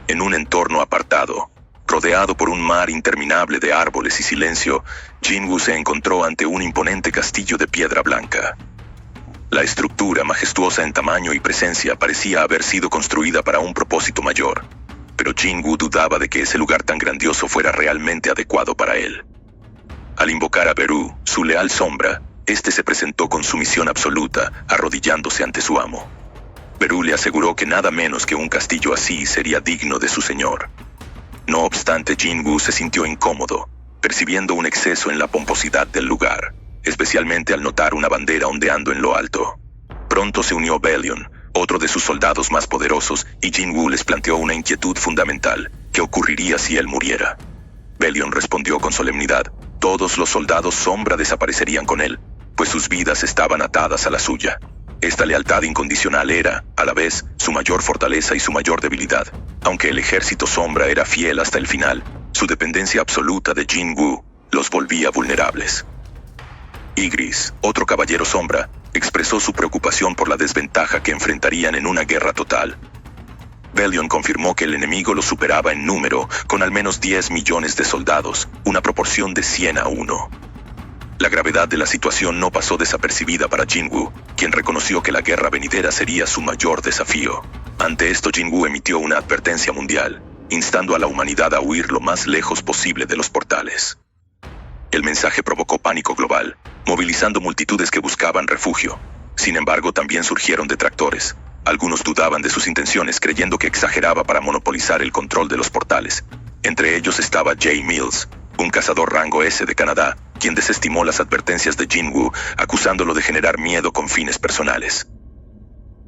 En un entorno apartado, rodeado por un mar interminable de árboles y silencio, Jinwoo se encontró ante un imponente castillo de piedra blanca. La estructura, majestuosa en tamaño y presencia, parecía haber sido construida para un propósito mayor, pero Jinwoo dudaba de que ese lugar tan grandioso fuera realmente adecuado para él. Al invocar a Beru, su leal sombra, este se presentó con sumisión absoluta, arrodillándose ante su amo. Beru le aseguró que nada menos que un castillo así sería digno de su señor. No obstante, Jinwoo se sintió incómodo, percibiendo un exceso en la pomposidad del lugar, especialmente al notar una bandera ondeando en lo alto. Pronto se unió Bellion, otro de sus soldados más poderosos, y Jinwoo les planteó una inquietud fundamental: ¿qué ocurriría si él muriera? Bellion respondió con solemnidad: todos los soldados sombra desaparecerían con él, pues sus vidas estaban atadas a la suya. Esta lealtad incondicional era, a la vez, su mayor fortaleza y su mayor debilidad. Aunque el ejército sombra era fiel hasta el final, su dependencia absoluta de Jinwoo los volvía vulnerables. Ygritte, otro caballero sombra, expresó su preocupación por la desventaja que enfrentarían en una guerra total. Bellion confirmó que el enemigo los superaba en número, con al menos 10 millones de soldados, una proporción de 100 a 1. La gravedad de la situación no pasó desapercibida para Jinwoo, quien reconoció que la guerra venidera sería su mayor desafío. Ante esto, Jinwoo emitió una advertencia mundial, instando a la humanidad a huir lo más lejos posible de los portales. El mensaje provocó pánico global, movilizando multitudes que buscaban refugio. Sin embargo, también surgieron detractores. Algunos dudaban de sus intenciones, creyendo que exageraba para monopolizar el control de los portales. Entre ellos estaba Jay Mills, un cazador rango S de Canadá, quien desestimó las advertencias de Jinwoo, acusándolo de generar miedo con fines personales.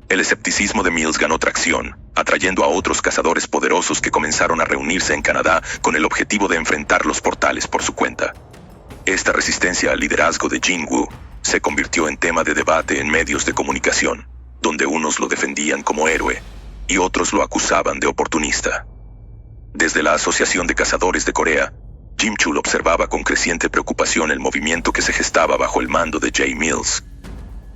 El escepticismo de Mills ganó tracción, atrayendo a otros cazadores poderosos que comenzaron a reunirse en Canadá con el objetivo de enfrentar los portales por su cuenta. Esta resistencia al liderazgo de Jinwoo se convirtió en tema de debate en medios de comunicación, donde unos lo defendían como héroe y otros lo acusaban de oportunista. Desde la Asociación de Cazadores de Corea, Jim Chul observaba con creciente preocupación el movimiento que se gestaba bajo el mando de Jay Mills,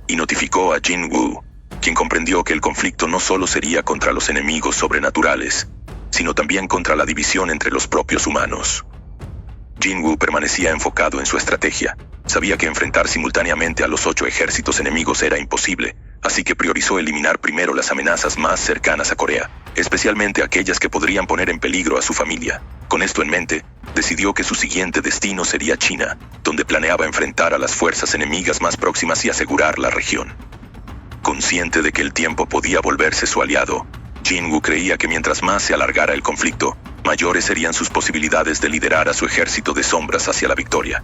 y notificó a Jinwoo, quien comprendió que el conflicto no solo sería contra los enemigos sobrenaturales, sino también contra la división entre los propios humanos. Jinwoo permanecía enfocado en su estrategia. Sabía que enfrentar simultáneamente a los 8 ejércitos enemigos era imposible, así que priorizó eliminar primero las amenazas más cercanas a Corea, especialmente aquellas que podrían poner en peligro a su familia. Con esto en mente, decidió que su siguiente destino sería China, donde planeaba enfrentar a las fuerzas enemigas más próximas y asegurar la región. Consciente de que el tiempo podía volverse su aliado, Jinwoo creía que mientras más se alargara el conflicto, mayores serían sus posibilidades de liderar a su ejército de sombras hacia la victoria.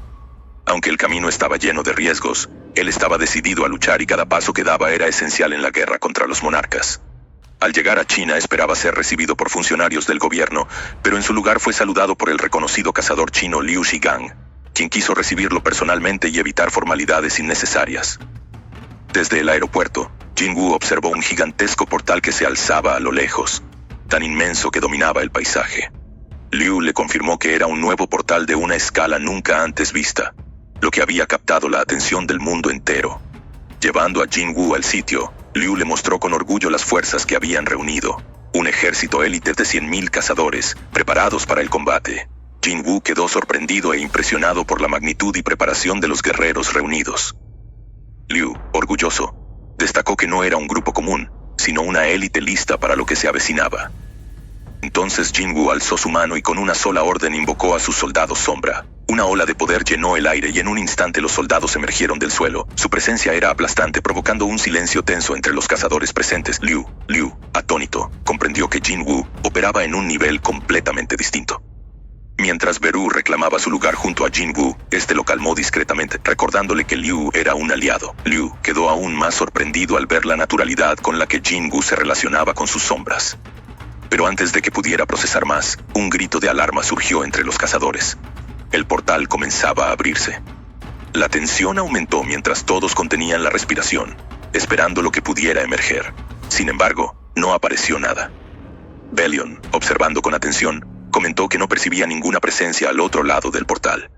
Aunque el camino estaba lleno de riesgos, él estaba decidido a luchar y cada paso que daba era esencial en la guerra contra los monarcas. Al llegar a China esperaba ser recibido por funcionarios del gobierno, pero en su lugar fue saludado por el reconocido cazador chino Liu Shigang, quien quiso recibirlo personalmente y evitar formalidades innecesarias. Desde el aeropuerto, Jinwoo observó un gigantesco portal que se alzaba a lo lejos, tan inmenso que dominaba el paisaje. Liu le confirmó que era un nuevo portal de una escala nunca antes vista, lo que había captado la atención del mundo entero. Llevando a Jinwoo al sitio, Liu le mostró con orgullo las fuerzas que habían reunido, un ejército élite de 100.000 cazadores, preparados para el combate. Jinwoo quedó sorprendido e impresionado por la magnitud y preparación de los guerreros reunidos. Liu, orgulloso, destacó que no era un grupo común, sino una élite lista para lo que se avecinaba. Entonces Jinwoo alzó su mano y con una sola orden invocó a sus soldados sombra. Una ola de poder llenó el aire y en un instante los soldados emergieron del suelo. Su presencia era aplastante, provocando un silencio tenso entre los cazadores presentes. Liu, atónito, comprendió que Jinwoo operaba en un nivel completamente distinto. Mientras Beru reclamaba su lugar junto a Jinwoo, este lo calmó discretamente, recordándole que Liu era un aliado. Liu quedó aún más sorprendido al ver la naturalidad con la que Jinwoo se relacionaba con sus sombras. Pero antes de que pudiera procesar más, un grito de alarma surgió entre los cazadores. El portal comenzaba a abrirse. La tensión aumentó mientras todos contenían la respiración, esperando lo que pudiera emerger. Sin embargo, no apareció nada. Bellion, observando con atención, comentó que no percibía ninguna presencia al otro lado del portal.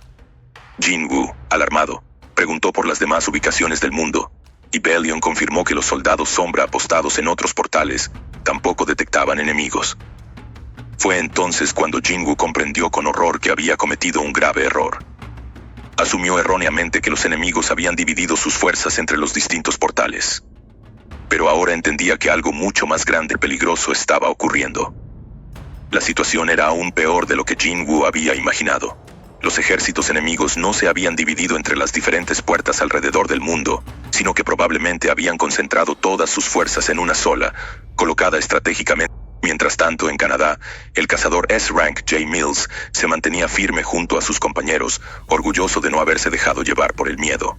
Jinwoo, alarmado, preguntó por las demás ubicaciones del mundo, y Bellion confirmó que los soldados sombra apostados en otros portales tampoco detectaban enemigos. Fue entonces cuando Jinwoo comprendió con horror que había cometido un grave error. Asumió erróneamente que los enemigos habían dividido sus fuerzas entre los distintos portales. Pero ahora entendía que algo mucho más grande y peligroso estaba ocurriendo. La situación era aún peor de lo que Jinwoo había imaginado. Los ejércitos enemigos no se habían dividido entre las diferentes puertas alrededor del mundo, sino que probablemente habían concentrado todas sus fuerzas en una sola, colocada estratégicamente. Mientras tanto, en Canadá, el cazador S-Rank J. Mills se mantenía firme junto a sus compañeros, orgulloso de no haberse dejado llevar por el miedo.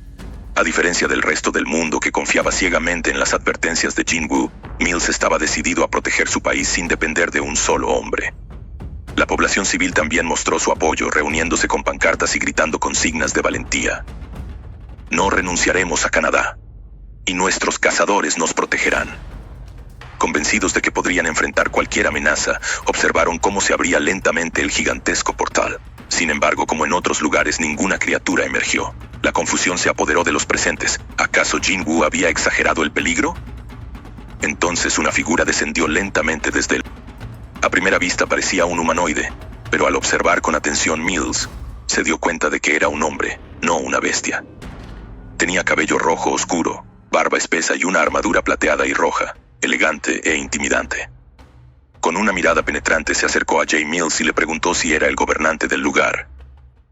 A diferencia del resto del mundo que confiaba ciegamente en las advertencias de Jinwoo, Mills estaba decidido a proteger su país sin depender de un solo hombre. La población civil también mostró su apoyo, reuniéndose con pancartas y gritando consignas de valentía. No renunciaremos a Canadá, y nuestros cazadores nos protegerán. Convencidos de que podrían enfrentar cualquier amenaza, observaron cómo se abría lentamente el gigantesco portal. Sin embargo, como en otros lugares, ninguna criatura emergió. La confusión se apoderó de los presentes. ¿Acaso Jinwoo había exagerado el peligro? Entonces una figura descendió lentamente desde el... A primera vista parecía un humanoide, pero al observar con atención Mills, se dio cuenta de que era un hombre, no una bestia. Tenía cabello rojo oscuro, barba espesa y una armadura plateada y roja, elegante e intimidante. Con una mirada penetrante se acercó a Jay Mills y le preguntó si era el gobernante del lugar.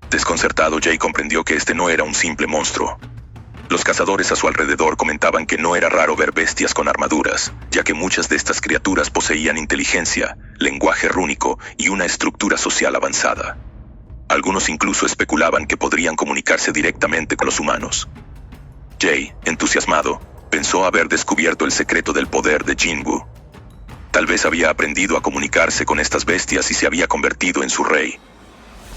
Desconcertado, Jay comprendió que este no era un simple monstruo. Los cazadores a su alrededor comentaban que no era raro ver bestias con armaduras, ya que muchas de estas criaturas poseían inteligencia, lenguaje rúnico y una estructura social avanzada. Algunos incluso especulaban que podrían comunicarse directamente con los humanos. Jay, entusiasmado, pensó haber descubierto el secreto del poder de Jinwoo. Tal vez había aprendido a comunicarse con estas bestias y se había convertido en su rey.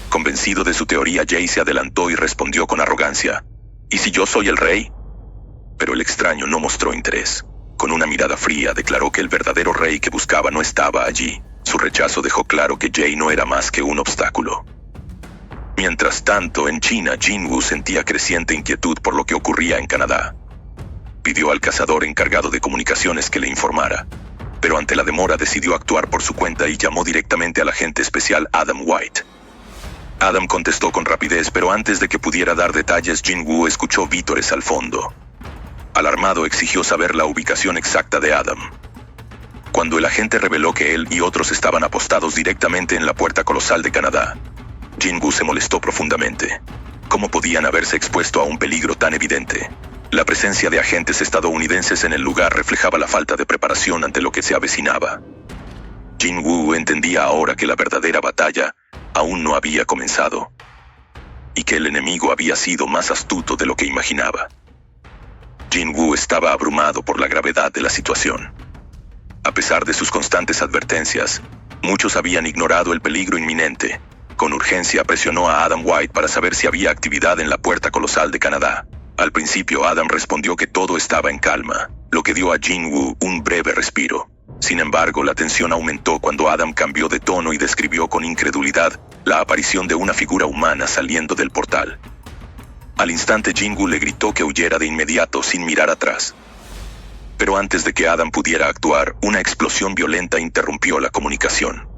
Convencido de su teoría, Jay se adelantó y respondió con arrogancia: ¿Y si yo soy el rey? Pero el extraño no mostró interés. Con una mirada fría declaró que el verdadero rey que buscaba no estaba allí. Su rechazo dejó claro que Jay no era más que un obstáculo. Mientras tanto, en China, Jinwoo sentía creciente inquietud por lo que ocurría en Canadá. Pidió al cazador encargado de comunicaciones que le informara, pero ante la demora decidió actuar por su cuenta y llamó directamente al agente especial Adam White. Adam contestó con rapidez, pero antes de que pudiera dar detalles, Jinwoo escuchó vítores al fondo. Alarmado, exigió saber la ubicación exacta de Adam. Cuando el agente reveló que él y otros estaban apostados directamente en la puerta colosal de Canadá, Jinwoo se molestó profundamente. ¿Cómo podían haberse expuesto a un peligro tan evidente? La presencia de agentes estadounidenses en el lugar reflejaba la falta de preparación ante lo que se avecinaba. Jinwoo entendía ahora que la verdadera batalla aún no había comenzado, y que el enemigo había sido más astuto de lo que imaginaba. Jinwoo estaba abrumado por la gravedad de la situación. A pesar de sus constantes advertencias, muchos habían ignorado el peligro inminente. Con urgencia presionó a Adam White para saber si había actividad en la puerta colosal de Canadá. Al principio, Adam respondió que todo estaba en calma, lo que dio a Jinwoo un breve respiro. Sin embargo, la tensión aumentó cuando Adam cambió de tono y describió con incredulidad la aparición de una figura humana saliendo del portal. Al instante, Jinwoo le gritó que huyera de inmediato sin mirar atrás. Pero antes de que Adam pudiera actuar, una explosión violenta interrumpió la comunicación.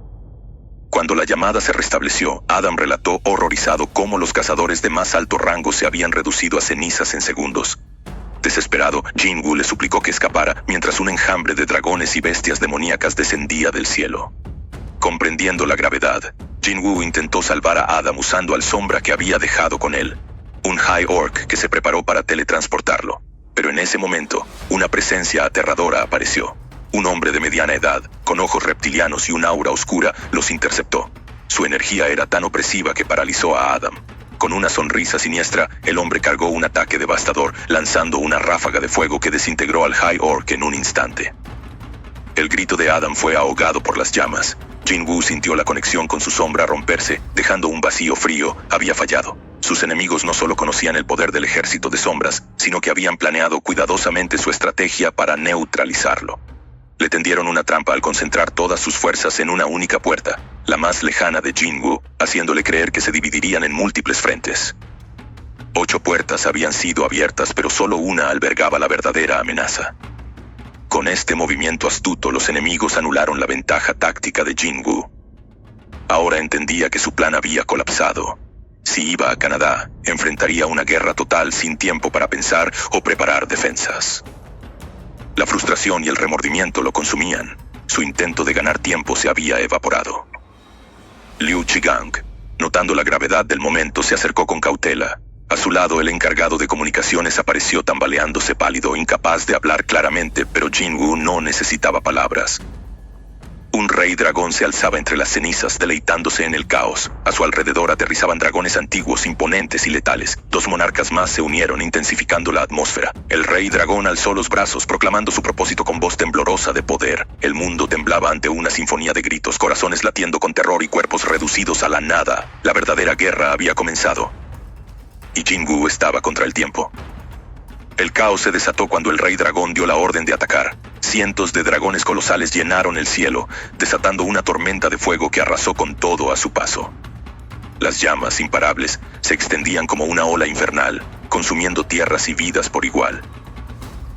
Cuando la llamada se restableció, Adam relató horrorizado cómo los cazadores de más alto rango se habían reducido a cenizas en segundos. Desesperado, Jinwoo le suplicó que escapara mientras un enjambre de dragones y bestias demoníacas descendía del cielo. Comprendiendo la gravedad, Jinwoo intentó salvar a Adam usando al sombra que había dejado con él, un High Orc que se preparó para teletransportarlo. Pero en ese momento, una presencia aterradora apareció. Un hombre de mediana edad, con ojos reptilianos y un aura oscura, los interceptó. Su energía era tan opresiva que paralizó a Adam. Con una sonrisa siniestra, el hombre cargó un ataque devastador, lanzando una ráfaga de fuego que desintegró al High Orc en un instante. El grito de Adam fue ahogado por las llamas. Jinwoo sintió la conexión con su sombra romperse, dejando un vacío frío. Había fallado. Sus enemigos no solo conocían el poder del ejército de sombras, sino que habían planeado cuidadosamente su estrategia para neutralizarlo. Le tendieron una trampa al concentrar todas sus fuerzas en una única puerta, la más lejana de Jinwoo, haciéndole creer que se dividirían en múltiples frentes. 8 puertas habían sido abiertas, pero solo una albergaba la verdadera amenaza. Con este movimiento astuto, los enemigos anularon la ventaja táctica de Jinwoo. Ahora entendía que su plan había colapsado. Si iba a Canadá, enfrentaría una guerra total sin tiempo para pensar o preparar defensas. La frustración y el remordimiento lo consumían. Su intento de ganar tiempo se había evaporado. Liu Chigang, notando la gravedad del momento, se acercó con cautela. A su lado, el encargado de comunicaciones apareció tambaleándose pálido, incapaz de hablar claramente, pero Jinwoo no necesitaba palabras. Un rey dragón se alzaba entre las cenizas, deleitándose en el caos. A su alrededor aterrizaban dragones antiguos, imponentes y letales. Dos monarcas más se unieron, intensificando la atmósfera. El rey dragón alzó los brazos, proclamando su propósito con voz temblorosa de poder. El mundo temblaba ante una sinfonía de gritos, corazones latiendo con terror y cuerpos reducidos a la nada. La verdadera guerra había comenzado. Y Jinwoo estaba contra el tiempo. El caos se desató cuando el rey dragón dio la orden de atacar. Cientos de dragones colosales llenaron el cielo, desatando una tormenta de fuego que arrasó con todo a su paso. Las llamas imparables se extendían como una ola infernal, consumiendo tierras y vidas por igual.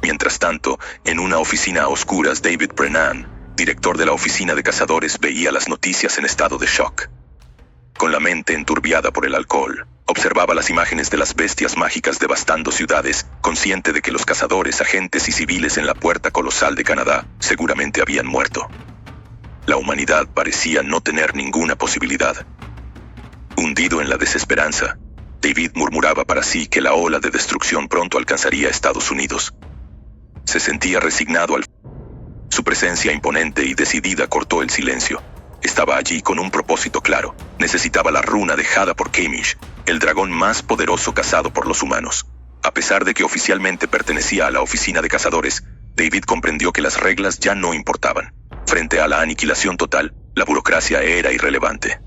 Mientras tanto, en una oficina a oscuras, David Brennan, director de la oficina de cazadores, veía las noticias en estado de shock. Con la mente enturbiada por el alcohol, observaba las imágenes de las bestias mágicas devastando ciudades, consciente de que los cazadores, agentes y civiles en la puerta colosal de Canadá seguramente habían muerto. La humanidad parecía no tener ninguna posibilidad. Hundido en la desesperanza, David murmuraba para sí que la ola de destrucción pronto alcanzaría a Estados Unidos. Se sentía resignado al... Su presencia imponente y decidida cortó el silencio. Estaba allí con un propósito claro. Necesitaba la runa dejada por Kamish, el dragón más poderoso cazado por los humanos. A pesar de que oficialmente pertenecía a la oficina de cazadores, David comprendió que las reglas ya no importaban. Frente a la aniquilación total, la burocracia era irrelevante.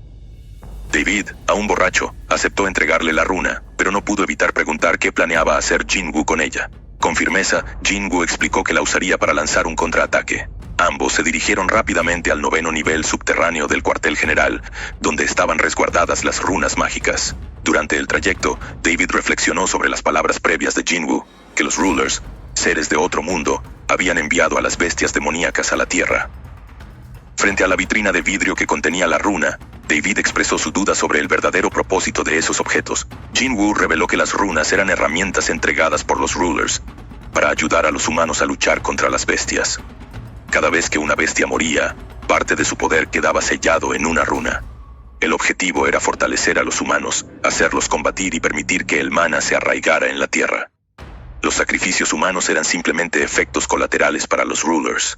David, aún borracho, aceptó entregarle la runa, pero no pudo evitar preguntar qué planeaba hacer Jinwoo con ella. Con firmeza, Jinwoo explicó que la usaría para lanzar un contraataque. Ambos se dirigieron rápidamente al 9º nivel subterráneo del cuartel general, donde estaban resguardadas las runas mágicas. Durante el trayecto, David reflexionó sobre las palabras previas de Jinwoo, que los Rulers, seres de otro mundo, habían enviado a las bestias demoníacas a la Tierra. Frente a la vitrina de vidrio que contenía la runa, David expresó su duda sobre el verdadero propósito de esos objetos. Jinwoo reveló que las runas eran herramientas entregadas por los Rulers para ayudar a los humanos a luchar contra las bestias. Cada vez que una bestia moría, parte de su poder quedaba sellado en una runa. El objetivo era fortalecer a los humanos, hacerlos combatir y permitir que el mana se arraigara en la tierra. Los sacrificios humanos eran simplemente efectos colaterales para los Rulers.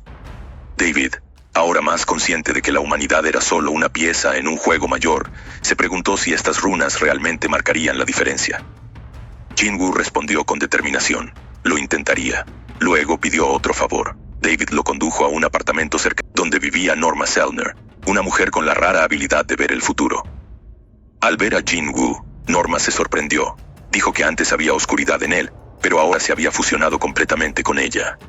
David, ahora más consciente de que la humanidad era solo una pieza en un juego mayor, se preguntó si estas runas realmente marcarían la diferencia. Jinwoo respondió con determinación. Lo intentaría. Luego pidió otro favor. David lo condujo a un apartamento cercano donde vivía Norma Selner, una mujer con la rara habilidad de ver el futuro. Al ver a Jinwoo, Norma se sorprendió. Dijo que antes había oscuridad en él, pero ahora se había fusionado completamente con ella.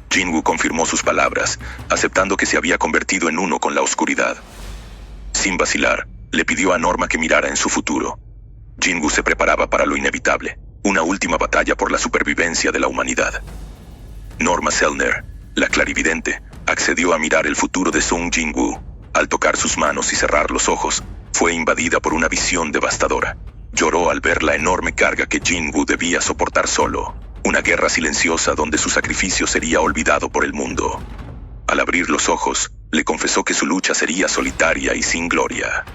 Jinwoo confirmó sus palabras, aceptando que se había convertido en uno con la oscuridad. Sin vacilar, le pidió a Norma que mirara en su futuro. Jinwoo se preparaba para lo inevitable, una última batalla por la supervivencia de la humanidad. Norma Selner, la clarividente, accedió a mirar el futuro de Sung Jinwoo. Al tocar sus manos y cerrar los ojos, fue invadida por una visión devastadora. Lloró al ver la enorme carga que Jinwoo debía soportar solo. Una guerra silenciosa donde su sacrificio sería olvidado por el mundo. Al abrir los ojos, le confesó que su lucha sería solitaria y sin gloria.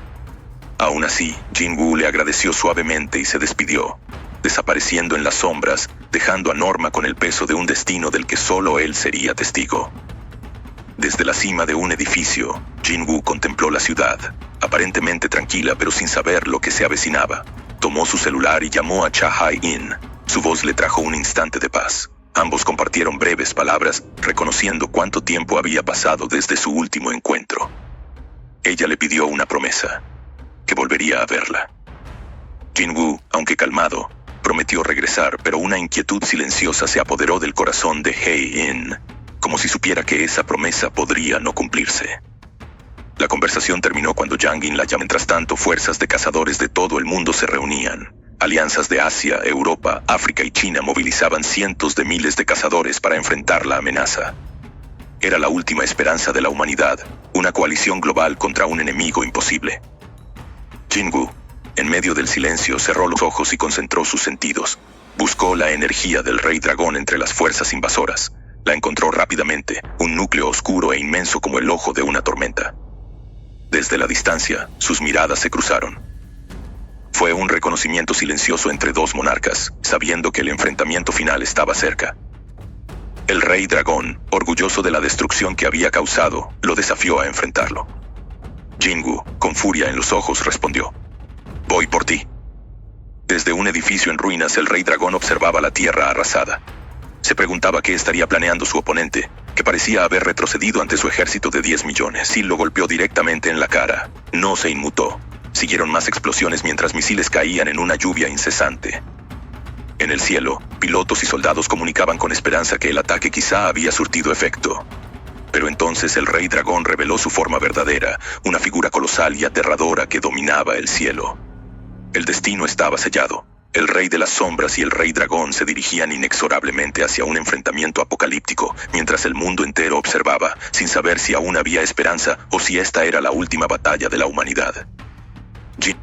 Aún así, Jinwoo le agradeció suavemente y se despidió, desapareciendo en las sombras, dejando a Norma con el peso de un destino del que solo él sería testigo. Desde la cima de un edificio, Jinwoo contempló la ciudad, aparentemente tranquila pero sin saber lo que se avecinaba. Tomó su celular y llamó a Cha Hai-in. Su voz le trajo un instante de paz. Ambos compartieron breves palabras, reconociendo cuánto tiempo había pasado desde su último encuentro. Ella le pidió una promesa, que volvería a verla. Jinwoo, aunque calmado, prometió regresar, pero una inquietud silenciosa se apoderó del corazón de Hai-in, como si supiera que esa promesa podría no cumplirse. La conversación terminó cuando Yang In la llamó. Mientras tanto, fuerzas de cazadores de todo el mundo se reunían. Alianzas de Asia, Europa, África y China movilizaban cientos de miles de cazadores para enfrentar la amenaza. Era la última esperanza de la humanidad, una coalición global contra un enemigo imposible. Jinwoo, en medio del silencio, cerró los ojos y concentró sus sentidos. Buscó la energía del Rey Dragón entre las fuerzas invasoras. La encontró rápidamente, un núcleo oscuro e inmenso como el ojo de una tormenta. Desde la distancia, sus miradas se cruzaron. Fue un reconocimiento silencioso entre dos monarcas, sabiendo que el enfrentamiento final estaba cerca. El Rey Dragón, orgulloso de la destrucción que había causado, lo desafió a enfrentarlo. Jinwoo, con furia en los ojos, respondió: «Voy por ti». Desde un edificio en ruinas, el Rey Dragón observaba la tierra arrasada. Se preguntaba qué estaría planeando su oponente, que parecía haber retrocedido ante su ejército de 10 millones, y lo golpeó directamente en la cara. No se inmutó. Siguieron más explosiones mientras misiles caían en una lluvia incesante. En el cielo, pilotos y soldados comunicaban con esperanza que el ataque quizá había surtido efecto. Pero entonces el Rey Dragón reveló su forma verdadera, una figura colosal y aterradora que dominaba el cielo. El destino estaba sellado. El Rey de las Sombras y el Rey Dragón se dirigían inexorablemente hacia un enfrentamiento apocalíptico, mientras el mundo entero observaba, sin saber si aún había esperanza o si esta era la última batalla de la humanidad.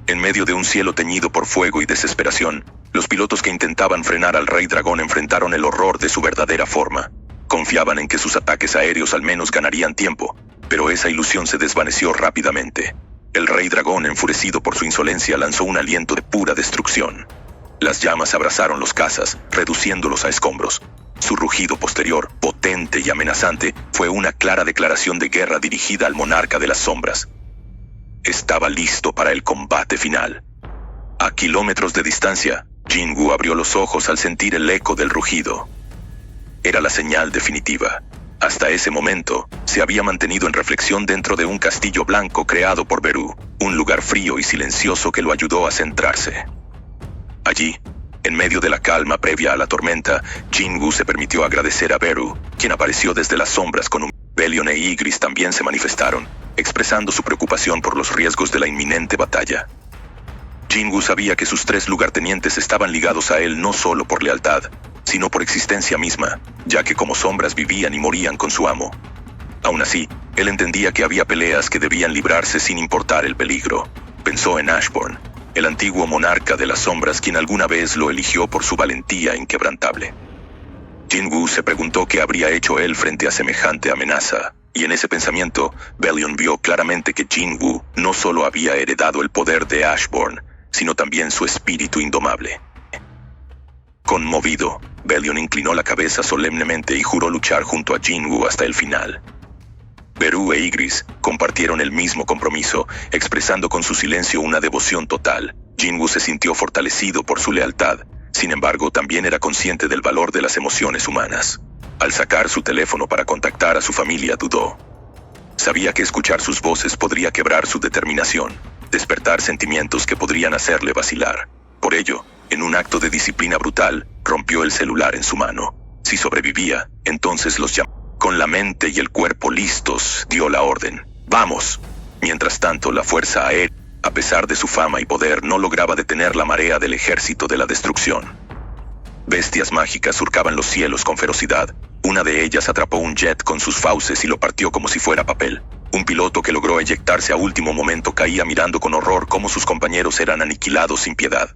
En medio de un cielo teñido por fuego y desesperación, los pilotos que intentaban frenar al Rey Dragón enfrentaron el horror de su verdadera forma. Confiaban en que sus ataques aéreos al menos ganarían tiempo, pero esa ilusión se desvaneció rápidamente. El Rey Dragón, enfurecido por su insolencia, lanzó un aliento de pura destrucción. Las llamas abrazaron los cazas, reduciéndolos a escombros. Su rugido posterior, potente y amenazante, fue una clara declaración de guerra dirigida al monarca de las sombras. Estaba listo para el combate final. A kilómetros de distancia, Jinwoo abrió los ojos al sentir el eco del rugido. Era la señal definitiva. Hasta ese momento, se había mantenido en reflexión dentro de un castillo blanco creado por Beru, un lugar frío y silencioso que lo ayudó a centrarse. Allí, en medio de la calma previa a la tormenta, Jinwoo se permitió agradecer a Beru, quien apareció desde las sombras con un... Belion e Ygritte también se manifestaron, expresando su preocupación por los riesgos de la inminente batalla. Jinwoo sabía que sus 3 lugartenientes estaban ligados a él no solo por lealtad, sino por existencia misma, ya que como sombras vivían y morían con su amo. Aún así, él entendía que había peleas que debían librarse sin importar el peligro. Pensó en Ashborn, el antiguo monarca de las sombras, quien alguna vez lo eligió por su valentía inquebrantable. Jinwoo se preguntó qué habría hecho él frente a semejante amenaza, y en ese pensamiento, Belion vio claramente que Jinwoo no solo había heredado el poder de Ashborn, sino también su espíritu indomable. Conmovido, Belion inclinó la cabeza solemnemente y juró luchar junto a Jinwoo hasta el final. Beru e Ygritte compartieron el mismo compromiso, expresando con su silencio una devoción total. Jinwoo se sintió fortalecido por su lealtad, sin embargo también era consciente del valor de las emociones humanas. Al sacar su teléfono para contactar a su familia, dudó. Sabía que escuchar sus voces podría quebrar su determinación, despertar sentimientos que podrían hacerle vacilar. Por ello, en un acto de disciplina brutal, rompió el celular en su mano. Si sobrevivía, entonces los llamó. Con la mente y el cuerpo listos, dio la orden: ¡vamos! Mientras tanto, la fuerza aérea, a pesar de su fama y poder, no lograba detener la marea del ejército de la destrucción. Bestias mágicas surcaban los cielos con ferocidad. Una de ellas atrapó un jet con sus fauces y lo partió como si fuera papel. Un piloto que logró eyectarse a último momento caía mirando con horror cómo sus compañeros eran aniquilados sin piedad.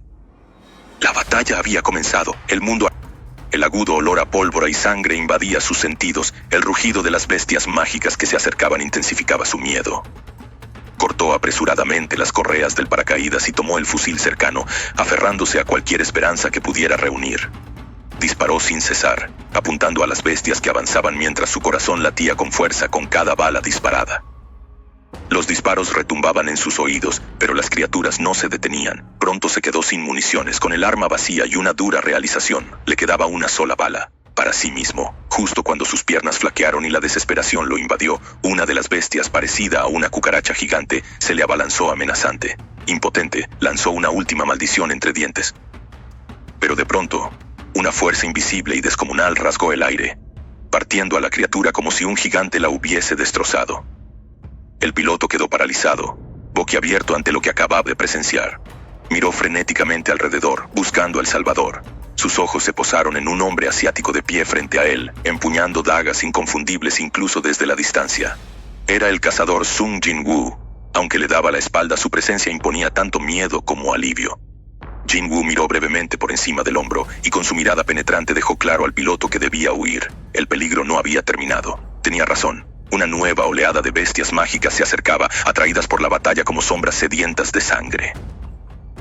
La batalla había comenzado. El agudo olor a pólvora y sangre invadía sus sentidos. El rugido de las bestias mágicas que se acercaban intensificaba su miedo. Cortó apresuradamente las correas del paracaídas y tomó el fusil cercano, aferrándose a cualquier esperanza que pudiera reunir. Disparó sin cesar, apuntando a las bestias que avanzaban mientras su corazón latía con fuerza con cada bala disparada. Los disparos retumbaban en sus oídos, pero las criaturas no se detenían. Pronto se quedó sin municiones, con el arma vacía y una dura realización. Le quedaba una sola bala, para sí mismo. Justo cuando sus piernas flaquearon y la desesperación lo invadió, una de las bestias, parecida a una cucaracha gigante, se le abalanzó amenazante. Impotente, lanzó una última maldición entre dientes. Pero de pronto, una fuerza invisible y descomunal rasgó el aire, partiendo a la criatura como si un gigante la hubiese destrozado. El piloto quedó paralizado, boquiabierto ante lo que acababa de presenciar. Miró frenéticamente alrededor, buscando al Salvador. Sus ojos se posaron en un hombre asiático de pie frente a él, empuñando dagas inconfundibles incluso desde la distancia. Era el cazador Sung Jin-woo. Aunque le daba la espalda, su presencia imponía tanto miedo como alivio. Jin-woo miró brevemente por encima del hombro y con su mirada penetrante dejó claro al piloto que debía huir. El peligro no había terminado. Tenía razón. Una nueva oleada de bestias mágicas se acercaba, atraídas por la batalla como sombras sedientas de sangre.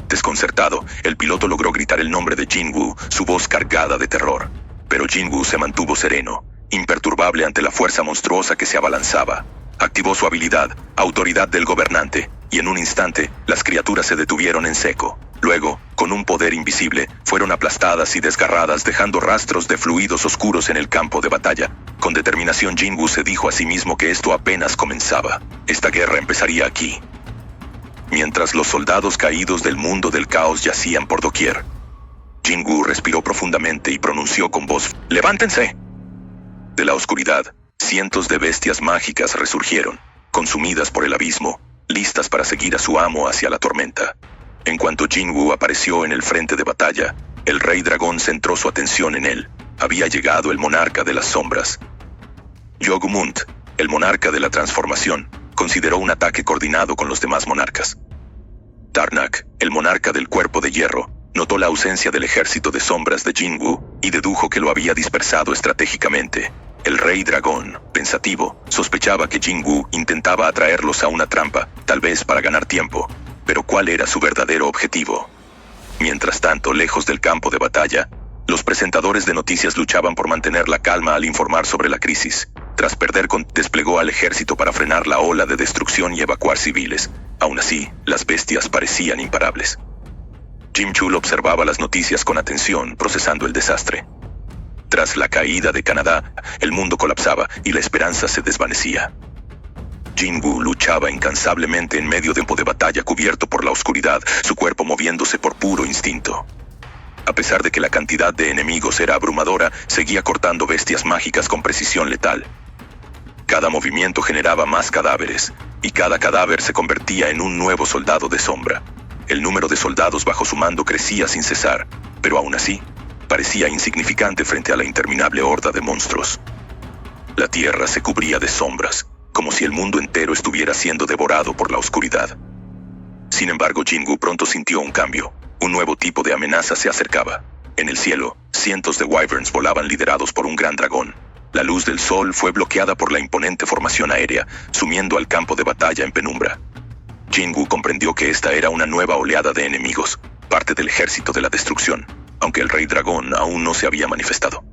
Desconcertado, el piloto logró gritar el nombre de Jin-woo, su voz cargada de terror. Pero Jin-woo se mantuvo sereno, imperturbable ante la fuerza monstruosa que se abalanzaba. Activó su habilidad, Autoridad del Gobernante, y en un instante, las criaturas se detuvieron en seco. Luego, con un poder invisible, fueron aplastadas y desgarradas, dejando rastros de fluidos oscuros en el campo de batalla. Con determinación, Jin-woo se dijo a sí mismo que esto apenas comenzaba. Esta guerra empezaría aquí. Mientras los soldados caídos del mundo del caos yacían por doquier, Jin-woo respiró profundamente y pronunció con voz: «¡Levántense!». De la oscuridad, cientos de bestias mágicas resurgieron, consumidas por el abismo, listas para seguir a su amo hacia la tormenta. En cuanto Jin-woo apareció en el frente de batalla, el rey dragón centró su atención en él. Había llegado el monarca de las sombras. Yogumunt, el monarca de la transformación, consideró un ataque coordinado con los demás monarcas. Darnak, el monarca del cuerpo de hierro, notó la ausencia del ejército de sombras de Jin-woo y dedujo que lo había dispersado estratégicamente. El rey dragón, pensativo, sospechaba que Jin-woo intentaba atraerlos a una trampa, tal vez para ganar tiempo. Pero ¿cuál era su verdadero objetivo? Mientras tanto, lejos del campo de batalla, los presentadores de noticias luchaban por mantener la calma al informar sobre la crisis. Tras perder, desplegó al ejército para frenar la ola de destrucción y evacuar civiles. Aún así, las bestias parecían imparables. Jim Chul observaba las noticias con atención, procesando el desastre. Tras la caída de Canadá, el mundo colapsaba y la esperanza se desvanecía. Jin-woo luchaba incansablemente en medio de un campo de batalla cubierto por la oscuridad, su cuerpo moviéndose por puro instinto. A pesar de que la cantidad de enemigos era abrumadora, seguía cortando bestias mágicas con precisión letal. Cada movimiento generaba más cadáveres, y cada cadáver se convertía en un nuevo soldado de sombra. El número de soldados bajo su mando crecía sin cesar, pero aún así, parecía insignificante frente a la interminable horda de monstruos. La tierra se cubría de sombras, como si el mundo entero estuviera siendo devorado por la oscuridad. Sin embargo, Jin-woo pronto sintió un cambio. Un nuevo tipo de amenaza se acercaba. En el cielo, cientos de wyverns volaban liderados por un gran dragón. La luz del sol fue bloqueada por la imponente formación aérea, sumiendo al campo de batalla en penumbra. Jin-woo comprendió que esta era una nueva oleada de enemigos, parte del ejército de la destrucción, aunque el rey dragón aún no se había manifestado.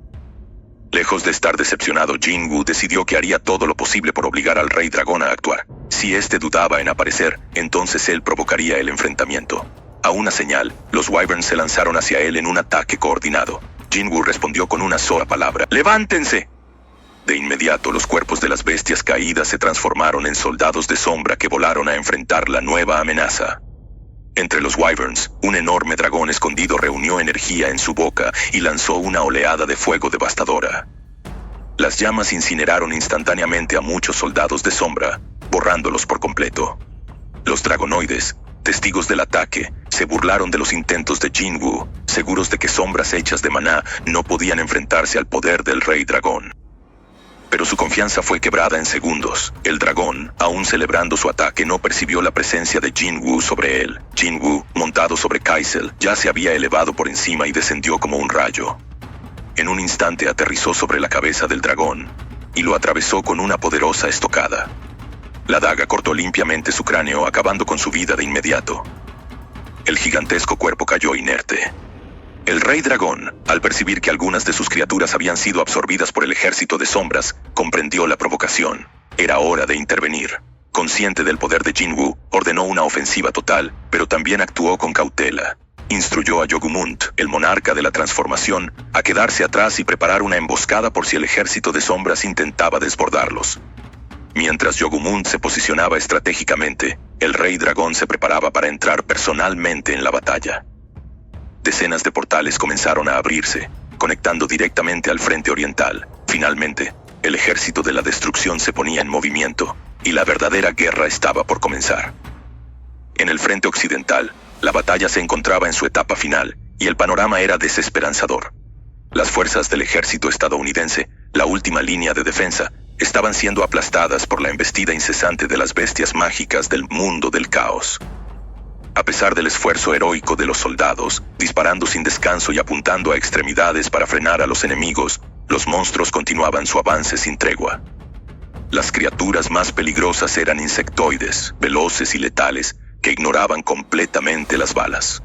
Lejos de estar decepcionado, Jin-woo decidió que haría todo lo posible por obligar al rey dragón a actuar. Si éste dudaba en aparecer, entonces él provocaría el enfrentamiento. A una señal, los wyverns se lanzaron hacia él en un ataque coordinado. Jin-woo respondió con una sola palabra: ¡levántense! De inmediato, los cuerpos de las bestias caídas se transformaron en soldados de sombra que volaron a enfrentar la nueva amenaza. Entre los wyverns, un enorme dragón escondido reunió energía en su boca y lanzó una oleada de fuego devastadora. Las llamas incineraron instantáneamente a muchos soldados de sombra, borrándolos por completo. Los dragonoides, testigos del ataque, se burlaron de los intentos de Jin-woo, seguros de que sombras hechas de maná no podían enfrentarse al poder del rey dragón. Pero su confianza fue quebrada en segundos. El dragón, aún celebrando su ataque, no percibió la presencia de Jin-woo sobre él. Jin-woo, montado sobre Kaisel, ya se había elevado por encima y descendió como un rayo. En un instante aterrizó sobre la cabeza del dragón y lo atravesó con una poderosa estocada. La daga cortó limpiamente su cráneo, acabando con su vida de inmediato. El gigantesco cuerpo cayó inerte. El rey dragón, al percibir que algunas de sus criaturas habían sido absorbidas por el ejército de sombras, comprendió la provocación. Era hora de intervenir. Consciente del poder de Jin-woo, ordenó una ofensiva total, pero también actuó con cautela. Instruyó a Yogumunt, el monarca de la transformación, a quedarse atrás y preparar una emboscada por si el ejército de sombras intentaba desbordarlos. Mientras Yogumunt se posicionaba estratégicamente, el rey dragón se preparaba para entrar personalmente en la batalla. Decenas de portales comenzaron a abrirse, conectando directamente al frente oriental. Finalmente, el ejército de la destrucción se ponía en movimiento, y la verdadera guerra estaba por comenzar. En el frente occidental, la batalla se encontraba en su etapa final, y el panorama era desesperanzador. Las fuerzas del ejército estadounidense, la última línea de defensa, estaban siendo aplastadas por la embestida incesante de las bestias mágicas del mundo del caos. A pesar del esfuerzo heroico de los soldados, disparando sin descanso y apuntando a extremidades para frenar a los enemigos, los monstruos continuaban su avance sin tregua. Las criaturas más peligrosas eran insectoides, veloces y letales, que ignoraban completamente las balas.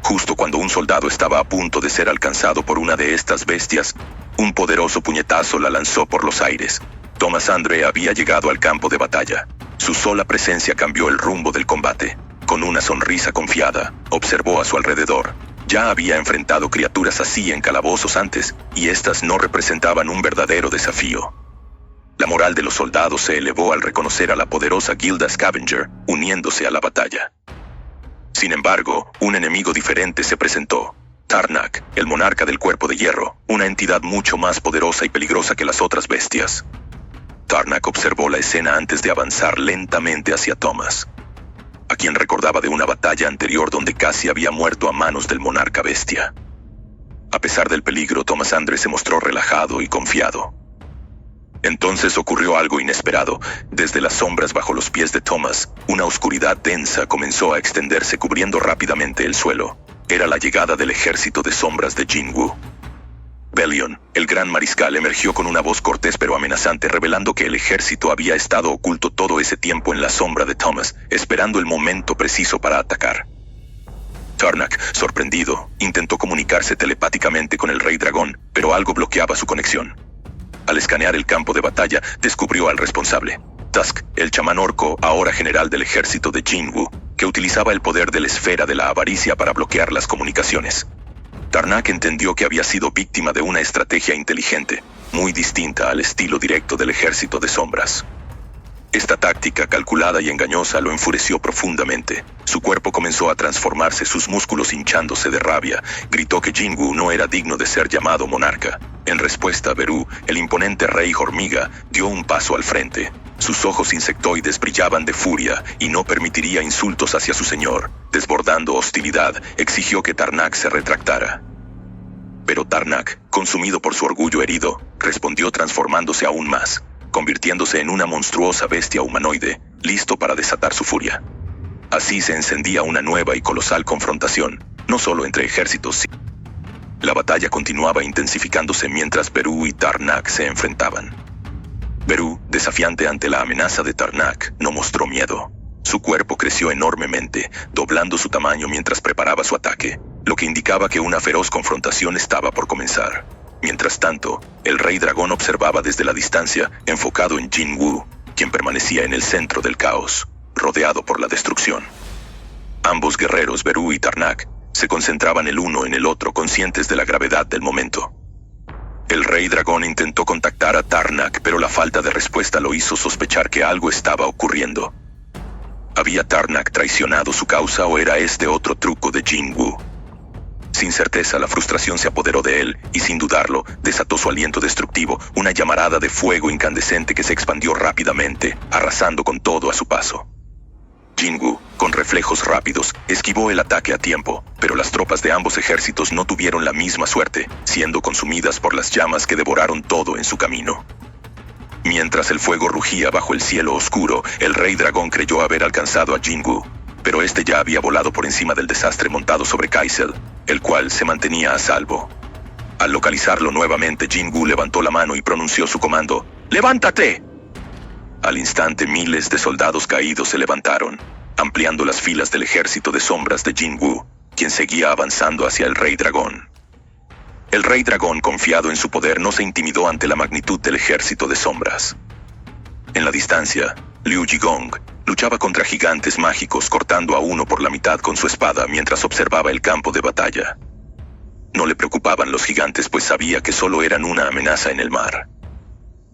Justo cuando un soldado estaba a punto de ser alcanzado por una de estas bestias, un poderoso puñetazo la lanzó por los aires. Thomas Andre había llegado al campo de batalla. Su sola presencia cambió el rumbo del combate. Con una sonrisa confiada, observó a su alrededor. Ya había enfrentado criaturas así en calabozos antes, y éstas no representaban un verdadero desafío. La moral de los soldados se elevó al reconocer a la poderosa Gilda Scavenger uniéndose a la batalla. Sin embargo, un enemigo diferente se presentó. Tarnak, el monarca del cuerpo de hierro, una entidad mucho más poderosa y peligrosa que las otras bestias. Tarnak observó la escena antes de avanzar lentamente hacia Thomas, a quien recordaba de una batalla anterior donde casi había muerto a manos del monarca bestia. A pesar del peligro, Thomas Andre se mostró relajado y confiado. Entonces ocurrió algo inesperado. Desde las sombras bajo los pies de Thomas, una oscuridad densa comenzó a extenderse cubriendo rápidamente el suelo. Era la llegada del ejército de sombras de Jinwoo. Bellion, el gran mariscal, emergió con una voz cortés pero amenazante, revelando que el ejército había estado oculto todo ese tiempo en la sombra de Thomas, esperando el momento preciso para atacar. Tarnak, sorprendido, intentó comunicarse telepáticamente con el Rey Dragón, pero algo bloqueaba su conexión. Al escanear el campo de batalla, descubrió al responsable. Tusk, el chamán orco, ahora general del ejército de Jinwoo, que utilizaba el poder de la esfera de la avaricia para bloquear las comunicaciones. Tarnak entendió que había sido víctima de una estrategia inteligente, muy distinta al estilo directo del ejército de sombras. Esta táctica calculada y engañosa lo enfureció profundamente. Su cuerpo comenzó a transformarse, sus músculos hinchándose de rabia. Gritó que Jinwoo no era digno de ser llamado monarca. En respuesta, Beru, el imponente rey hormiga, dio un paso al frente. Sus ojos insectoides brillaban de furia y no permitiría insultos hacia su señor. Desbordando hostilidad, exigió que Tarnak se retractara. Pero Tarnak, consumido por su orgullo herido, respondió transformándose aún más, convirtiéndose en una monstruosa bestia humanoide, listo para desatar su furia. Así se encendía una nueva y colosal confrontación, no solo entre ejércitos. La batalla continuaba intensificándose mientras Beru y Tarnak se enfrentaban. Beru, desafiante ante la amenaza de Tarnak, no mostró miedo. Su cuerpo creció enormemente, doblando su tamaño mientras preparaba su ataque, lo que indicaba que una feroz confrontación estaba por comenzar. Mientras tanto, el Rey Dragón observaba desde la distancia, enfocado en Jinwoo, quien permanecía en el centro del caos, rodeado por la destrucción. Ambos guerreros, Beru y Tarnak, se concentraban el uno en el otro, conscientes de la gravedad del momento. El Rey Dragón intentó contactar a Tarnak, pero la falta de respuesta lo hizo sospechar que algo estaba ocurriendo. ¿Había Tarnak traicionado su causa o era este otro truco de Jinwoo? Sin certeza, la frustración se apoderó de él, y sin dudarlo, desató su aliento destructivo, una llamarada de fuego incandescente que se expandió rápidamente, arrasando con todo a su paso. Jinwoo, con reflejos rápidos, esquivó el ataque a tiempo, pero las tropas de ambos ejércitos no tuvieron la misma suerte, siendo consumidas por las llamas que devoraron todo en su camino. Mientras el fuego rugía bajo el cielo oscuro, el Rey Dragón creyó haber alcanzado a Jinwoo, pero este ya había volado por encima del desastre montado sobre Kaisel, el cual se mantenía a salvo. Al localizarlo nuevamente, Jinwoo levantó la mano y pronunció su comando: ¡Levántate! Al instante, miles de soldados caídos se levantaron, ampliando las filas del ejército de sombras de Jinwoo, quien seguía avanzando hacia el Rey Dragón. El Rey Dragón, confiado en su poder, no se intimidó ante la magnitud del ejército de sombras. En la distancia, Liu Jigong luchaba contra gigantes mágicos, cortando a uno por la mitad con su espada mientras observaba el campo de batalla. No le preocupaban los gigantes, pues sabía que solo eran una amenaza en el mar.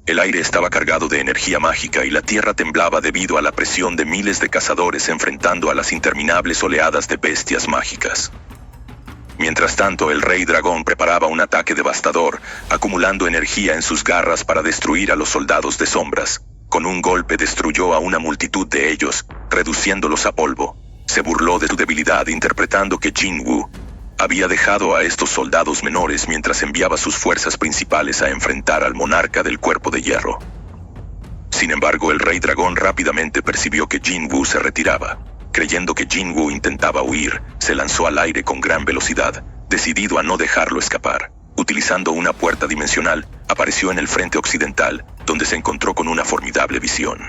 El aire estaba cargado de energía mágica y la tierra temblaba debido a la presión de miles de cazadores enfrentando a las interminables oleadas de bestias mágicas. Mientras tanto, el Rey Dragón preparaba un ataque devastador, acumulando energía en sus garras para destruir a los soldados de sombras. Con un golpe destruyó a una multitud de ellos, reduciéndolos a polvo. Se burló de su debilidad, interpretando que Jinwoo Había dejado a estos soldados menores mientras enviaba sus fuerzas principales a enfrentar al monarca del Cuerpo de Hierro. Sin embargo, el Rey Dragón rápidamente percibió que Jinwoo se retiraba. Creyendo que Jinwoo intentaba huir, se lanzó al aire con gran velocidad, decidido a no dejarlo escapar. Utilizando una puerta dimensional, apareció en el frente occidental, donde se encontró con una formidable visión.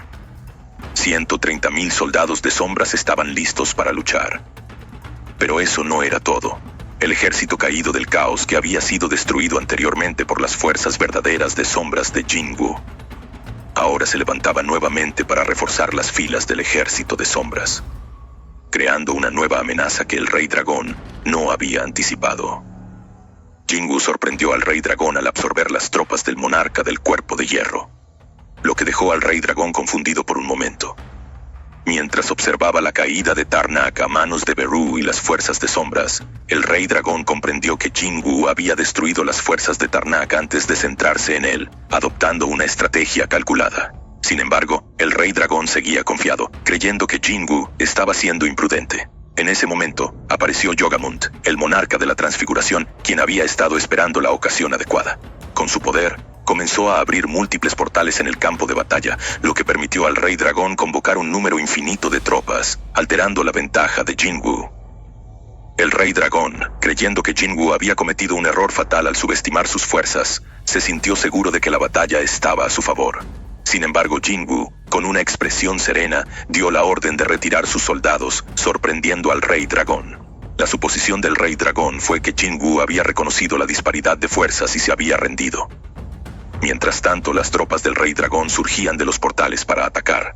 130.000 soldados de sombras estaban listos para luchar. Pero eso no era todo. El ejército caído del caos que había sido destruido anteriormente por las fuerzas verdaderas de sombras de Jinwoo, ahora se levantaba nuevamente para reforzar las filas del ejército de sombras, creando una nueva amenaza que el Rey Dragón no había anticipado. Jinwoo sorprendió al Rey Dragón al absorber las tropas del monarca del Cuerpo de Hierro, lo que dejó al Rey Dragón confundido por un momento. Mientras observaba la caída de Tarnak a manos de Beru y las fuerzas de sombras, el Rey Dragón comprendió que Jinwoo había destruido las fuerzas de Tarnak antes de centrarse en él, adoptando una estrategia calculada. Sin embargo, el Rey Dragón seguía confiado, creyendo que Jinwoo estaba siendo imprudente. En ese momento, apareció Yogamund, el monarca de la transfiguración, quien había estado esperando la ocasión adecuada. Con su poder, comenzó a abrir múltiples portales en el campo de batalla, lo que permitió al Rey Dragón convocar un número infinito de tropas, alterando la ventaja de Jinwoo. El Rey Dragón, creyendo que Jinwoo había cometido un error fatal al subestimar sus fuerzas, se sintió seguro de que la batalla estaba a su favor. Sin embargo, Jinwoo, con una expresión serena, dio la orden de retirar sus soldados, sorprendiendo al Rey Dragón. La suposición del Rey Dragón fue que Jinwoo había reconocido la disparidad de fuerzas y se había rendido. Mientras tanto, las tropas del Rey Dragón surgían de los portales para atacar.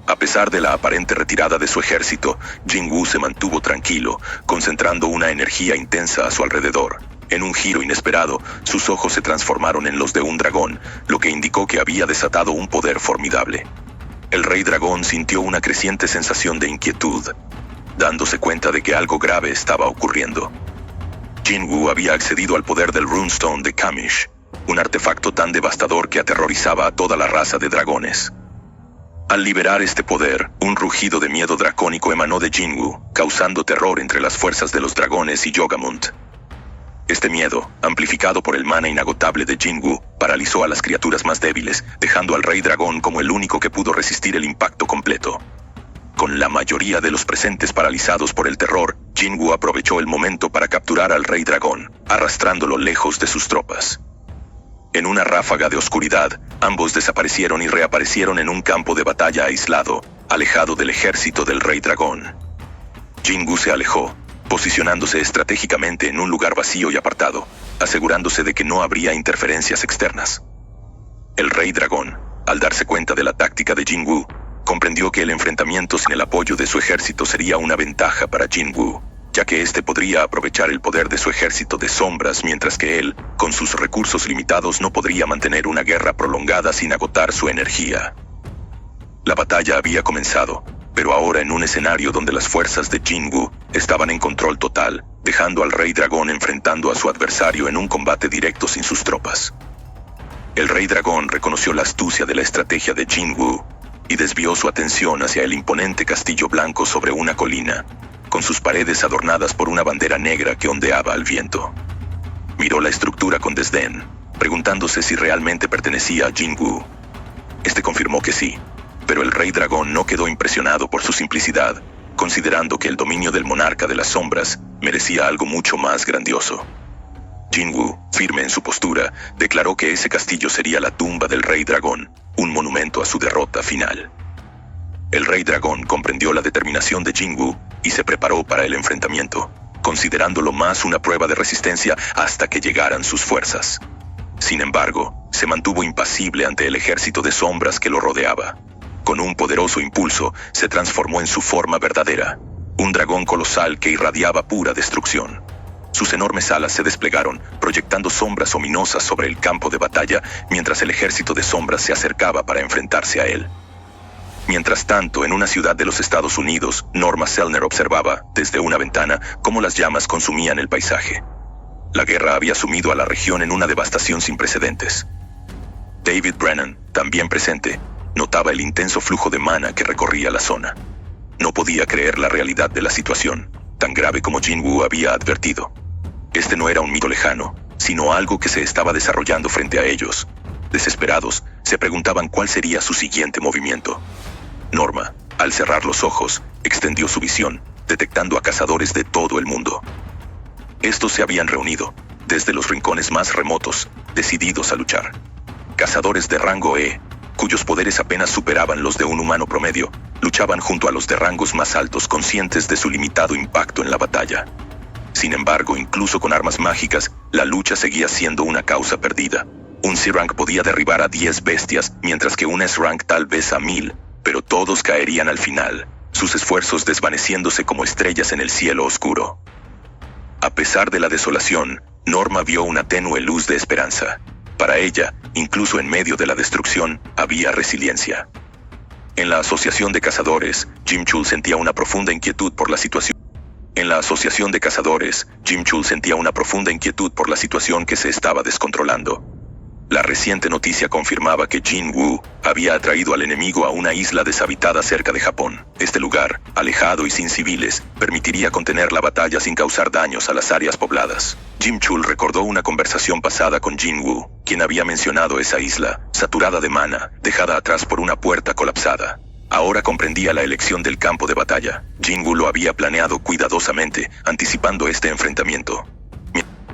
A pesar de la aparente retirada de su ejército, Jinwoo se mantuvo tranquilo, concentrando una energía intensa a su alrededor. En un giro inesperado, sus ojos se transformaron en los de un dragón, lo que indicó que había desatado un poder formidable. El Rey Dragón sintió una creciente sensación de inquietud, dándose cuenta de que algo grave estaba ocurriendo. Jinwoo había accedido al poder del Runestone de Kamish, un artefacto tan devastador que aterrorizaba a toda la raza de dragones. Al liberar este poder, un rugido de miedo dracónico emanó de Jinwoo, causando terror entre las fuerzas de los dragones y Yogamund. Este miedo, amplificado por el mana inagotable de Jinwoo, paralizó a las criaturas más débiles, dejando al Rey Dragón como el único que pudo resistir el impacto completo. Con la mayoría de los presentes paralizados por el terror, Jinwoo aprovechó el momento para capturar al Rey Dragón, arrastrándolo lejos de sus tropas. En una ráfaga de oscuridad, ambos desaparecieron y reaparecieron en un campo de batalla aislado, alejado del ejército del Rey Dragón. Jinwoo se alejó, posicionándose estratégicamente en un lugar vacío y apartado, asegurándose de que no habría interferencias externas. El Rey Dragón, al darse cuenta de la táctica de Jinwoo, comprendió que el enfrentamiento sin el apoyo de su ejército sería una ventaja para Jinwoo, ya que éste podría aprovechar el poder de su ejército de sombras, mientras que él, con sus recursos limitados, no podría mantener una guerra prolongada sin agotar su energía. La batalla había comenzado, pero ahora en un escenario donde las fuerzas de Jinwoo estaban en control total, dejando al Rey Dragón enfrentando a su adversario en un combate directo sin sus tropas. El Rey Dragón reconoció la astucia de la estrategia de Jinwoo y desvió su atención hacia el imponente castillo blanco sobre una colina, con sus paredes adornadas por una bandera negra que ondeaba al viento. Miró la estructura con desdén, preguntándose si realmente pertenecía a Jinwoo. Este confirmó que sí, pero el Rey Dragón no quedó impresionado por su simplicidad, considerando que el dominio del monarca de las sombras merecía algo mucho más grandioso. Jinwoo, firme en su postura, declaró que ese castillo sería la tumba del Rey Dragón, un monumento a su derrota final. El Rey Dragón comprendió la determinación de Jinwoo y se preparó para el enfrentamiento, considerándolo más una prueba de resistencia hasta que llegaran sus fuerzas. Sin embargo, se mantuvo impasible ante el ejército de sombras que lo rodeaba. Con un poderoso impulso, se transformó en su forma verdadera, un dragón colosal que irradiaba pura destrucción. Sus enormes alas se desplegaron, proyectando sombras ominosas sobre el campo de batalla, mientras el ejército de sombras se acercaba para enfrentarse a él. Mientras tanto, en una ciudad de los Estados Unidos, Norma Selner observaba, desde una ventana, cómo las llamas consumían el paisaje. La guerra había sumido a la región en una devastación sin precedentes. David Brennan, también presente, notaba el intenso flujo de mana que recorría la zona. No podía creer la realidad de la situación. tan grave como Jinwoo había advertido. Este no era un mito lejano, sino algo que se estaba desarrollando frente a ellos. Desesperados, se preguntaban cuál sería su siguiente movimiento. Norma, al cerrar los ojos, extendió su visión, detectando a cazadores de todo el mundo. Estos se habían reunido, desde los rincones más remotos, decididos a luchar. Cazadores de rango E, cuyos poderes apenas superaban los de un humano promedio, luchaban junto a los de rangos más altos conscientes de su limitado impacto en la batalla. Sin embargo, incluso con armas mágicas, la lucha seguía siendo una causa perdida. Un C-Rank podía derribar a 10 bestias, mientras que un S-Rank tal vez a 1000, pero todos caerían al final, sus esfuerzos desvaneciéndose como estrellas en el cielo oscuro. A pesar de la desolación, Norma vio una tenue luz de esperanza. Para ella, incluso en medio de la destrucción, había resiliencia. En la asociación de cazadores, Jim Chul sentía una profunda inquietud por la situación. Que se estaba descontrolando. La reciente noticia confirmaba que Jinwoo había atraído al enemigo a una isla deshabitada cerca de Japón. Este lugar, alejado y sin civiles, permitiría contener la batalla sin causar daños a las áreas pobladas. Jim Chul recordó una conversación pasada con Jinwoo, quien había mencionado esa isla, saturada de mana, dejada atrás por una puerta colapsada. Ahora comprendía la elección del campo de batalla. Jinwoo lo había planeado cuidadosamente, anticipando este enfrentamiento.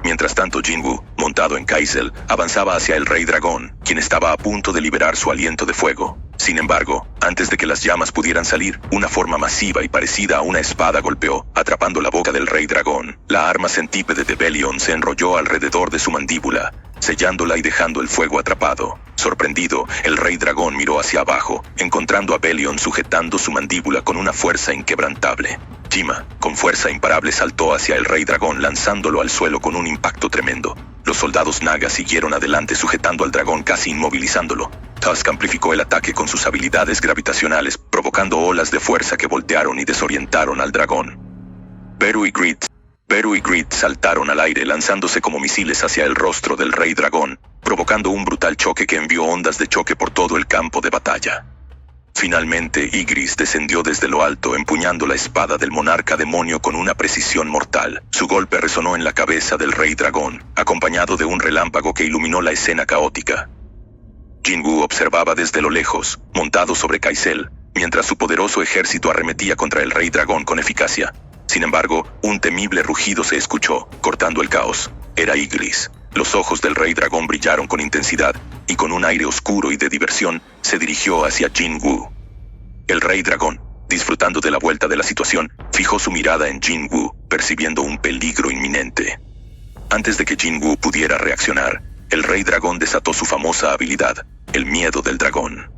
Mientras tanto, Jinwoo, montado en Kaisel, avanzaba hacia el Rey Dragón, quien estaba a punto de liberar su aliento de fuego. Sin embargo, antes de que las llamas pudieran salir, una forma masiva y parecida a una espada golpeó, atrapando la boca del Rey Dragón. La arma centípede de Belion se enrolló alrededor de su mandíbula, sellándola y dejando el fuego atrapado. Sorprendido, el Rey Dragón miró hacia abajo, encontrando a Belion sujetando su mandíbula con una fuerza inquebrantable. Jima, con fuerza imparable, saltó hacia el Rey Dragón lanzándolo al suelo con un impacto tremendo. Los soldados Naga siguieron adelante sujetando al dragón casi inmovilizándolo. Tusk amplificó el ataque con sus habilidades gravitacionales, provocando olas de fuerza que voltearon y desorientaron al dragón. Beru y Grit saltaron al aire lanzándose como misiles hacia el rostro del Rey Dragón, provocando un brutal choque que envió ondas de choque por todo el campo de batalla. Finalmente, Ygritte descendió desde lo alto empuñando la espada del monarca demonio con una precisión mortal. Su golpe resonó en la cabeza del Rey Dragón, acompañado de un relámpago que iluminó la escena caótica. Jinwoo observaba desde lo lejos, montado sobre Kaisel, mientras su poderoso ejército arremetía contra el Rey Dragón con eficacia. Sin embargo, un temible rugido se escuchó, cortando el caos. Era Ygritte. Los ojos del Rey Dragón brillaron con intensidad, y con un aire oscuro y de diversión, se dirigió hacia Jinwoo. El Rey Dragón, disfrutando de la vuelta de la situación, fijó su mirada en Jinwoo, percibiendo un peligro inminente. Antes de que Jinwoo pudiera reaccionar, el Rey Dragón desató su famosa habilidad, el miedo del dragón.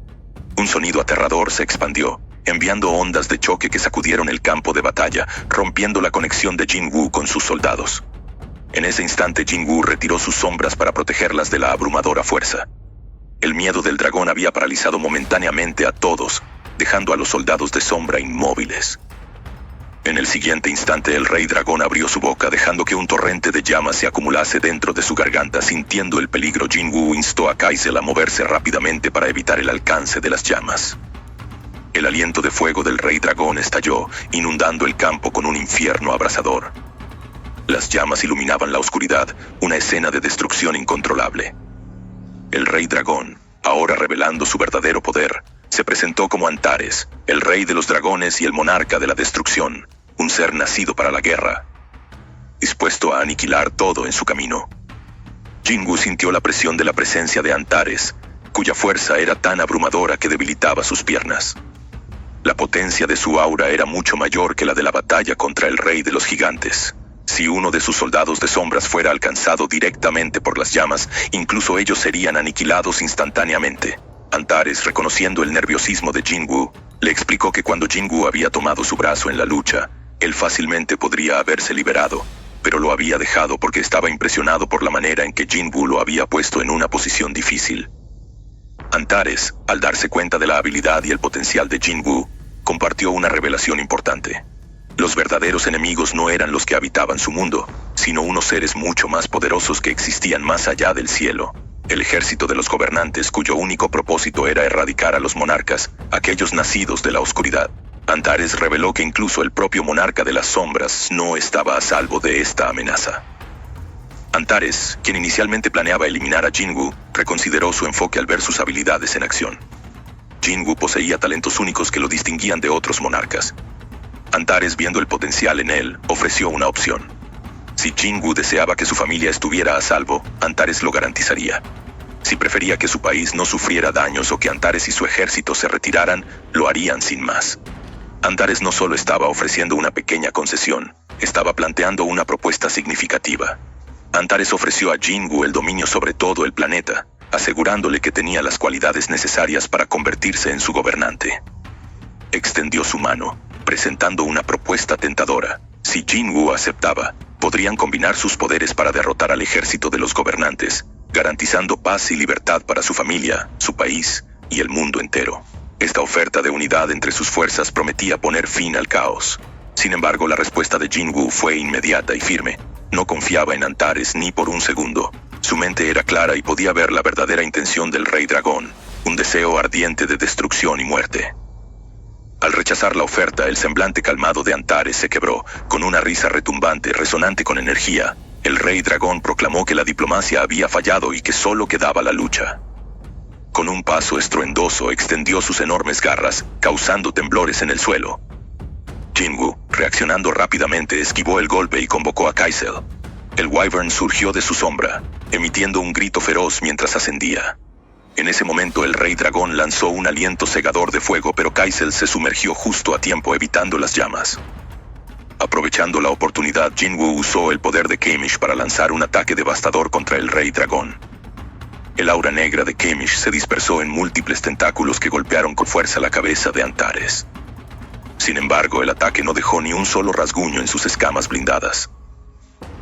Un sonido aterrador se expandió, enviando ondas de choque que sacudieron el campo de batalla, rompiendo la conexión de Jinwoo con sus soldados. En ese instante Jinwoo retiró sus sombras para protegerlas de la abrumadora fuerza. El miedo del dragón había paralizado momentáneamente a todos, dejando a los soldados de sombra inmóviles. En el siguiente instante el Rey Dragón abrió su boca dejando que un torrente de llamas se acumulase dentro de su garganta. Sintiendo el peligro, Jinwoo instó a Kaisel a moverse rápidamente para evitar el alcance de las llamas. El aliento de fuego del Rey Dragón estalló, inundando el campo con un infierno abrasador. Las llamas iluminaban la oscuridad, una escena de destrucción incontrolable. El Rey Dragón, ahora revelando su verdadero poder, se presentó como Antares, el rey de los dragones y el monarca de la destrucción, un ser nacido para la guerra, dispuesto a aniquilar todo en su camino. Jinwoo sintió la presión de la presencia de Antares, cuya fuerza era tan abrumadora que debilitaba sus piernas. La potencia de su aura era mucho mayor que la de la batalla contra el rey de los gigantes. Si uno de sus soldados de sombras fuera alcanzado directamente por las llamas, incluso ellos serían aniquilados instantáneamente. Antares, reconociendo el nerviosismo de Jinwoo, le explicó que cuando Jinwoo había tomado su brazo en la lucha, él fácilmente podría haberse liberado, pero lo había dejado porque estaba impresionado por la manera en que Jinwoo lo había puesto en una posición difícil. Antares, al darse cuenta de la habilidad y el potencial de Jinwoo, compartió una revelación importante. Los verdaderos enemigos no eran los que habitaban su mundo, sino unos seres mucho más poderosos que existían más allá del cielo. El ejército de los gobernantes cuyo único propósito era erradicar a los monarcas, aquellos nacidos de la oscuridad. Antares reveló que incluso el propio monarca de las sombras no estaba a salvo de esta amenaza. Antares, quien inicialmente planeaba eliminar a Jinwoo, reconsideró su enfoque al ver sus habilidades en acción. Jinwoo poseía talentos únicos que lo distinguían de otros monarcas. Antares, viendo el potencial en él, ofreció una opción. Si Jinwoo deseaba que su familia estuviera a salvo, Antares lo garantizaría. Si prefería que su país no sufriera daños o que Antares y su ejército se retiraran, lo harían sin más. Antares no solo estaba ofreciendo una pequeña concesión, estaba planteando una propuesta significativa. Antares ofreció a Jinwoo el dominio sobre todo el planeta, asegurándole que tenía las cualidades necesarias para convertirse en su gobernante. Extendió su mano, presentando una propuesta tentadora. Si Jinwoo aceptaba, podrían combinar sus poderes para derrotar al ejército de los gobernantes, garantizando paz y libertad para su familia, su país y el mundo entero. Esta oferta de unidad entre sus fuerzas prometía poner fin al caos. Sin embargo, la respuesta de Jinwoo fue inmediata y firme. No confiaba en Antares ni por un segundo. Su mente era clara y podía ver la verdadera intención del Rey Dragón, un deseo ardiente de destrucción y muerte. Al rechazar la oferta, el semblante calmado de Antares se quebró. Con una risa retumbante, resonante con energía, el Rey Dragón proclamó que la diplomacia había fallado y que solo quedaba la lucha. Con un paso estruendoso extendió sus enormes garras, causando temblores en el suelo. Jinwoo, reaccionando rápidamente, esquivó el golpe y convocó a Kaisel. El Wyvern surgió de su sombra, emitiendo un grito feroz mientras ascendía. En ese momento el Rey Dragón lanzó un aliento cegador de fuego, pero Kaisel se sumergió justo a tiempo, evitando las llamas. Aprovechando la oportunidad, Jinwoo usó el poder de Kamish para lanzar un ataque devastador contra el Rey Dragón. El aura negra de Kamish se dispersó en múltiples tentáculos que golpearon con fuerza la cabeza de Antares. Sin embargo, el ataque no dejó ni un solo rasguño en sus escamas blindadas.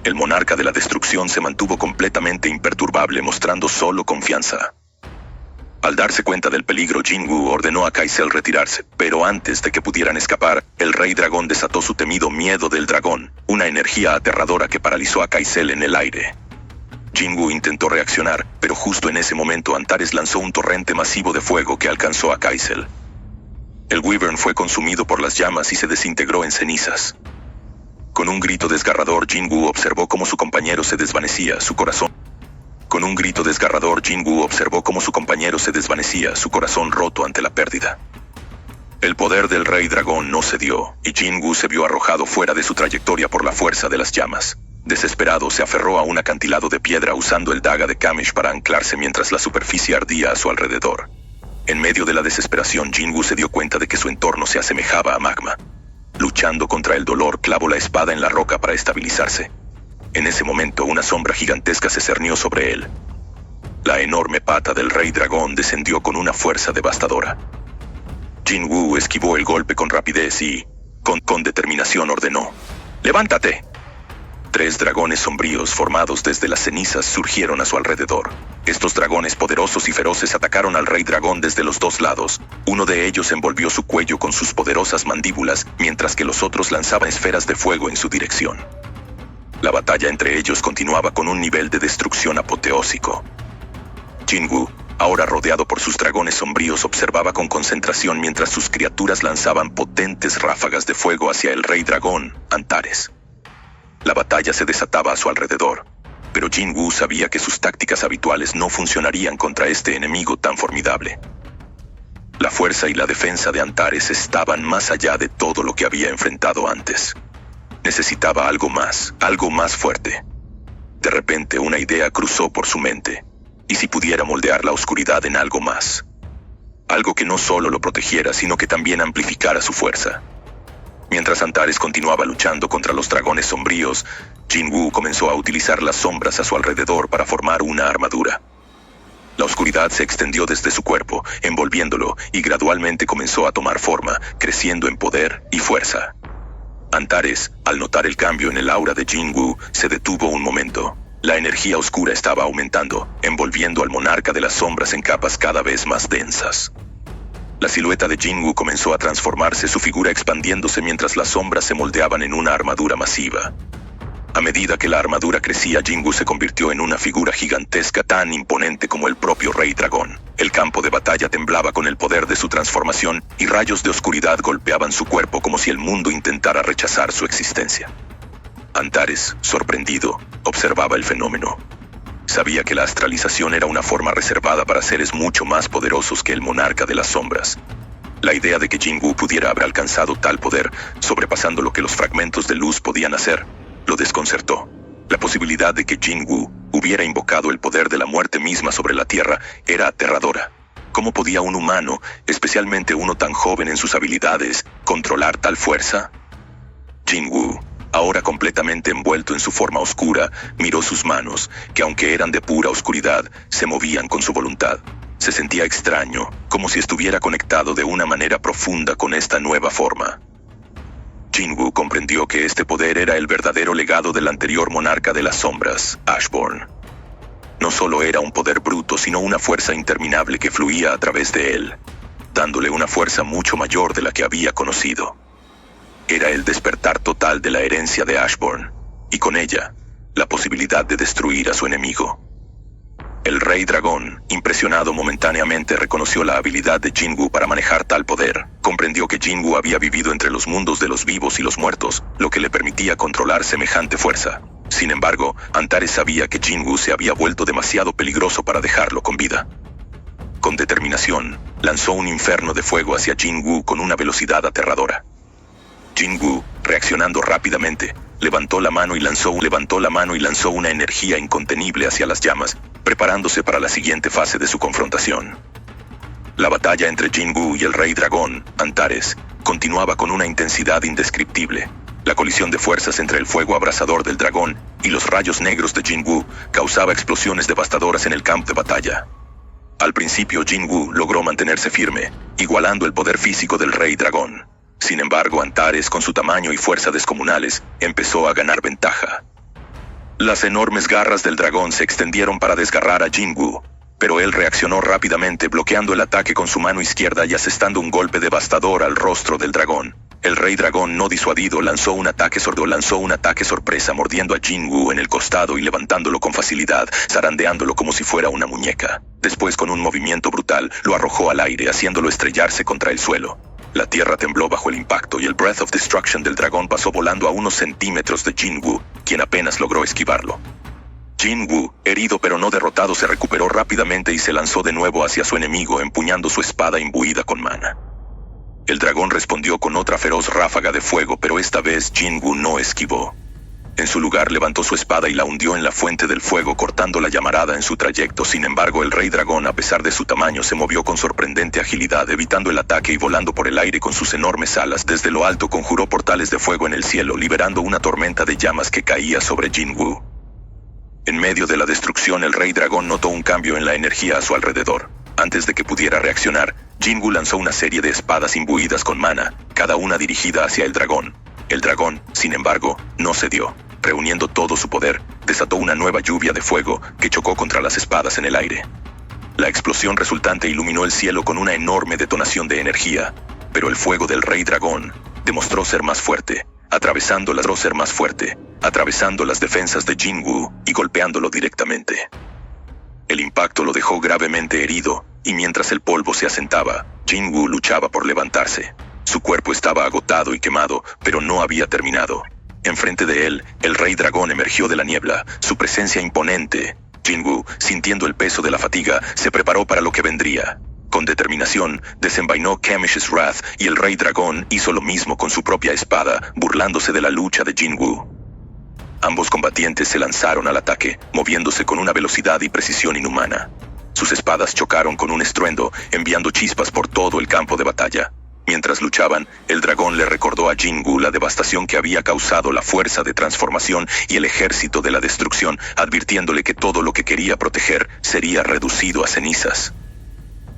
El monarca de la destrucción se mantuvo completamente imperturbable, mostrando solo confianza. Al darse cuenta del peligro, Jinwoo ordenó a Kaisel retirarse, pero antes de que pudieran escapar, el Rey Dragón desató su temido miedo del dragón, una energía aterradora que paralizó a Kaisel en el aire. Jinwoo intentó reaccionar, pero justo en ese momento Antares lanzó un torrente masivo de fuego que alcanzó a Kaisel. El Wyvern fue consumido por las llamas y se desintegró en cenizas. Con un grito desgarrador, Jinwoo observó cómo su compañero se desvanecía, su corazón roto ante la pérdida. El poder del Rey Dragón no cedió, y Jinwoo se vio arrojado fuera de su trayectoria por la fuerza de las llamas. Desesperado, se aferró a un acantilado de piedra usando el daga de Kamish para anclarse mientras la superficie ardía a su alrededor. En medio de la desesperación, Jinwoo se dio cuenta de que su entorno se asemejaba a magma. Luchando contra el dolor, clavó la espada en la roca para estabilizarse. En ese momento, una sombra gigantesca se cernió sobre él. La enorme pata del Rey Dragón descendió con una fuerza devastadora. Jinwoo esquivó el golpe con rapidez y, con determinación, ordenó: ¡levántate! 3 dragones sombríos formados desde las cenizas surgieron a su alrededor. Estos dragones poderosos y feroces atacaron al Rey Dragón desde los 2 lados. Uno de ellos envolvió su cuello con sus poderosas mandíbulas, mientras que los otros lanzaban esferas de fuego en su dirección. La batalla entre ellos continuaba con un nivel de destrucción apoteósico. Jinwoo, ahora rodeado por sus dragones sombríos, observaba con concentración mientras sus criaturas lanzaban potentes ráfagas de fuego hacia el Rey Dragón, Antares. La batalla se desataba a su alrededor, pero Jinwoo sabía que sus tácticas habituales no funcionarían contra este enemigo tan formidable. La fuerza y la defensa de Antares estaban más allá de todo lo que había enfrentado antes. Necesitaba algo más fuerte. De repente, una idea cruzó por su mente. ¿Y si pudiera moldear la oscuridad en algo más? Algo que no solo lo protegiera, sino que también amplificara su fuerza. Mientras Antares continuaba luchando contra los dragones sombríos, Jinwoo comenzó a utilizar las sombras a su alrededor para formar una armadura. La oscuridad se extendió desde su cuerpo, envolviéndolo, y gradualmente comenzó a tomar forma, creciendo en poder y fuerza. Antares, al notar el cambio en el aura de Jinwoo, se detuvo un momento. La energía oscura estaba aumentando, envolviendo al monarca de las sombras en capas cada vez más densas. La silueta de Jinwoo comenzó a transformarse, su figura expandiéndose mientras las sombras se moldeaban en una armadura masiva. A medida que la armadura crecía, Jinwoo se convirtió en una figura gigantesca tan imponente como el propio Rey Dragón. El campo de batalla temblaba con el poder de su transformación y rayos de oscuridad golpeaban su cuerpo como si el mundo intentara rechazar su existencia. Antares, sorprendido, observaba el fenómeno. Sabía que la astralización era una forma reservada para seres mucho más poderosos que el monarca de las sombras. La idea de que Jinwoo pudiera haber alcanzado tal poder, sobrepasando lo que los fragmentos de luz podían hacer, lo desconcertó. La posibilidad de que Jinwoo hubiera invocado el poder de la muerte misma sobre la Tierra era aterradora. ¿Cómo podía un humano, especialmente uno tan joven en sus habilidades, controlar tal fuerza? Jinwoo, ahora completamente envuelto en su forma oscura, miró sus manos, que aunque eran de pura oscuridad, se movían con su voluntad. Se sentía extraño, como si estuviera conectado de una manera profunda con esta nueva forma. Jinwoo comprendió que este poder era el verdadero legado del anterior monarca de las sombras, Ashborn. No solo era un poder bruto, sino una fuerza interminable que fluía a través de él, dándole una fuerza mucho mayor de la que había conocido. Era el despertar total de la herencia de Ashborn, y con ella, la posibilidad de destruir a su enemigo. El Rey Dragón, impresionado momentáneamente, reconoció la habilidad de Jinwoo para manejar tal poder. Comprendió que Jinwoo había vivido entre los mundos de los vivos y los muertos, lo que le permitía controlar semejante fuerza. Sin embargo, Antares sabía que Jinwoo se había vuelto demasiado peligroso para dejarlo con vida. Con determinación, lanzó un inferno de fuego hacia Jinwoo con una velocidad aterradora. Jinwoo, reaccionando rápidamente, levantó la mano y lanzó una energía incontenible hacia las llamas, preparándose para la siguiente fase de su confrontación. La batalla entre Jinwoo y el Rey Dragón, Antares, continuaba con una intensidad indescriptible. La colisión de fuerzas entre el fuego abrasador del dragón y los rayos negros de Jinwoo causaba explosiones devastadoras en el campo de batalla. Al principio, Jinwoo logró mantenerse firme, igualando el poder físico del Rey Dragón. Sin embargo, Antares, con su tamaño y fuerza descomunales, empezó a ganar ventaja. Las enormes garras del dragón se extendieron para desgarrar a Jinwoo, pero él reaccionó rápidamente, bloqueando el ataque con su mano izquierda y asestando un golpe devastador al rostro del dragón. El Rey Dragón, no disuadido, lanzó un ataque sorpresa, mordiendo a Jinwoo en el costado y levantándolo con facilidad, zarandeándolo como si fuera una muñeca. Después, con un movimiento brutal, lo arrojó al aire, haciéndolo estrellarse contra el suelo. La tierra tembló bajo el impacto y el Breath of Destruction del dragón pasó volando a unos centímetros de Jinwoo, quien apenas logró esquivarlo. Jinwoo, herido pero no derrotado, se recuperó rápidamente y se lanzó de nuevo hacia su enemigo, empuñando su espada imbuida con mana. El dragón respondió con otra feroz ráfaga de fuego, pero esta vez Jinwoo no esquivó. En su lugar, levantó su espada y la hundió en la fuente del fuego, cortando la llamarada en su trayecto. Sin embargo, el Rey Dragón, a pesar de su tamaño, se movió con sorprendente agilidad, evitando el ataque y volando por el aire con sus enormes alas. Desde lo alto conjuró portales de fuego en el cielo, liberando una tormenta de llamas que caía sobre Jinwoo. En medio de la destrucción, el Rey Dragón notó un cambio en la energía a su alrededor. Antes de que pudiera reaccionar, Jinwoo lanzó una serie de espadas imbuidas con mana, cada una dirigida hacia el dragón. El dragón, sin embargo, no cedió. Reuniendo todo su poder, desató una nueva lluvia de fuego que chocó contra las espadas en el aire. La explosión resultante iluminó el cielo con una enorme detonación de energía, pero el fuego del Rey Dragón demostró ser más fuerte, atravesando las defensas de Jinwoo y golpeándolo directamente. El impacto lo dejó gravemente herido, y mientras el polvo se asentaba, Jinwoo luchaba por levantarse. Su cuerpo estaba agotado y quemado, pero no había terminado. Enfrente de él, el Rey Dragón emergió de la niebla, su presencia imponente. Jinwoo, sintiendo el peso de la fatiga, se preparó para lo que vendría. Con determinación, desenvainó Kamish's Wrath y el Rey Dragón hizo lo mismo con su propia espada, burlándose de la lucha de Jinwoo. Ambos combatientes se lanzaron al ataque, moviéndose con una velocidad y precisión inhumana. Sus espadas chocaron con un estruendo, enviando chispas por todo el campo de batalla. Mientras luchaban, el dragón le recordó a Jinwoo la devastación que había causado la fuerza de transformación y el ejército de la destrucción, advirtiéndole que todo lo que quería proteger sería reducido a cenizas.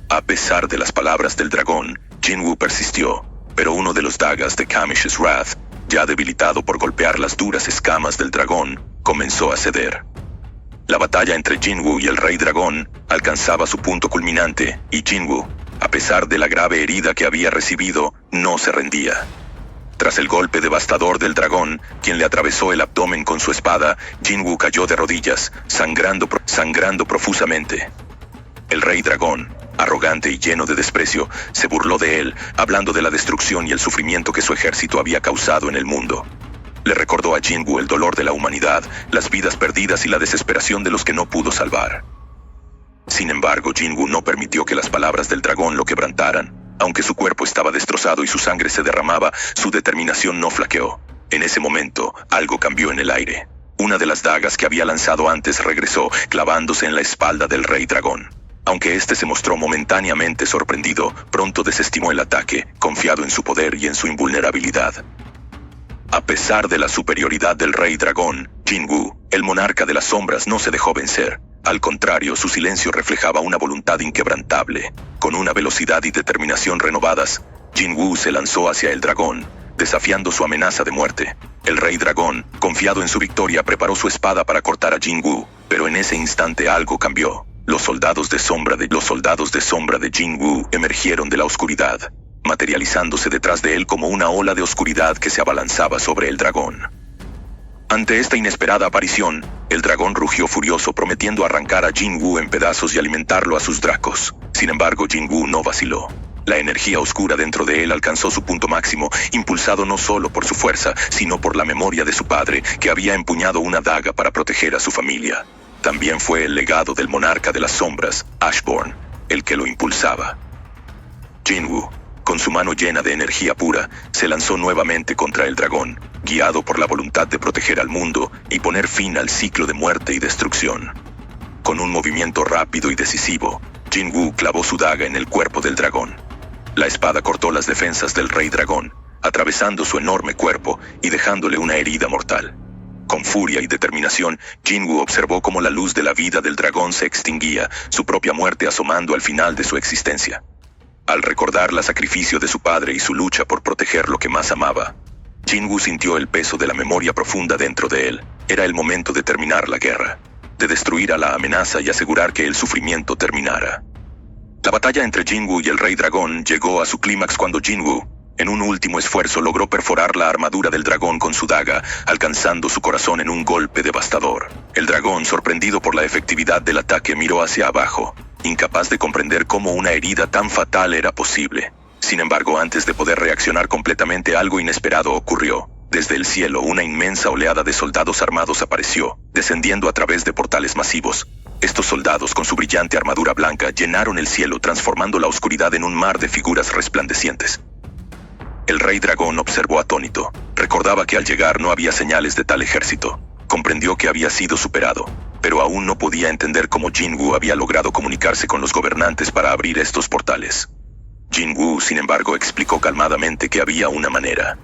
A pesar de las palabras del dragón, Jinwoo persistió, pero uno de los dagas de Kamish's Wrath, ya debilitado por golpear las duras escamas del dragón, comenzó a ceder. La batalla entre Jinwoo y el Rey Dragón alcanzaba su punto culminante, y Jinwoo, a pesar de la grave herida que había recibido, no se rendía. Tras el golpe devastador del dragón, quien le atravesó el abdomen con su espada, Jinwoo cayó de rodillas, sangrando profusamente. El rey dragón, arrogante y lleno de desprecio, se burló de él, hablando de la destrucción y el sufrimiento que su ejército había causado en el mundo. Le recordó a Jinwoo el dolor de la humanidad, las vidas perdidas y la desesperación de los que no pudo salvar. Sin embargo, Jinwoo no permitió que las palabras del dragón lo quebrantaran. Aunque su cuerpo estaba destrozado y su sangre se derramaba, su determinación no flaqueó. En ese momento, algo cambió en el aire. Una de las dagas que había lanzado antes regresó, clavándose en la espalda del rey dragón. Aunque éste se mostró momentáneamente sorprendido, pronto desestimó el ataque, confiado en su poder y en su invulnerabilidad. A pesar de la superioridad del rey dragón, Jinwoo, el monarca de las sombras, no se dejó vencer. Al contrario, su silencio reflejaba una voluntad inquebrantable. Con una velocidad y determinación renovadas, Jinwoo se lanzó hacia el dragón, desafiando su amenaza de muerte. El rey dragón, confiado en su victoria, preparó su espada para cortar a Jinwoo, pero en ese instante algo cambió. Los soldados de sombra de Jinwoo emergieron de la oscuridad, materializándose detrás de él como una ola de oscuridad que se abalanzaba sobre el dragón. Ante esta inesperada aparición, el dragón rugió furioso, prometiendo arrancar a Jinwoo en pedazos y alimentarlo a sus dracos. Sin embargo, Jinwoo no vaciló. La energía oscura dentro de él alcanzó su punto máximo, impulsado no solo por su fuerza, sino por la memoria de su padre, que había empuñado una daga para proteger a su familia. También fue el legado del monarca de las sombras, Ashborn, el que lo impulsaba. Jinwoo, con su mano llena de energía pura, se lanzó nuevamente contra el dragón, guiado por la voluntad de proteger al mundo y poner fin al ciclo de muerte y destrucción. Con un movimiento rápido y decisivo, Jinwoo clavó su daga en el cuerpo del dragón. La espada cortó las defensas del rey dragón, atravesando su enorme cuerpo y dejándole una herida mortal. Con furia y determinación, Jinwoo observó cómo la luz de la vida del dragón se extinguía, su propia muerte asomando al final de su existencia. Al recordar el sacrificio de su padre y su lucha por proteger lo que más amaba, Jinwoo sintió el peso de la memoria profunda dentro de él. Era el momento de terminar la guerra, de destruir a la amenaza y asegurar que el sufrimiento terminara. La batalla entre Jinwoo y el rey dragón llegó a su clímax cuando Jinwoo, en un último esfuerzo, logró perforar la armadura del dragón con su daga, alcanzando su corazón en un golpe devastador. El dragón, sorprendido por la efectividad del ataque, miró hacia abajo, incapaz de comprender cómo una herida tan fatal era posible. Sin embargo, antes de poder reaccionar completamente, algo inesperado ocurrió. Desde el cielo, una inmensa oleada de soldados armados apareció, descendiendo a través de portales masivos. Estos soldados, con su brillante armadura blanca, llenaron el cielo, transformando la oscuridad en un mar de figuras resplandecientes. El rey dragón observó atónito. Recordaba que al llegar no había señales de tal ejército. Comprendió que había sido superado, pero aún no podía entender cómo Jinwoo había logrado comunicarse con los gobernantes para abrir estos portales. Jinwoo, sin embargo, explicó calmadamente que había una manera.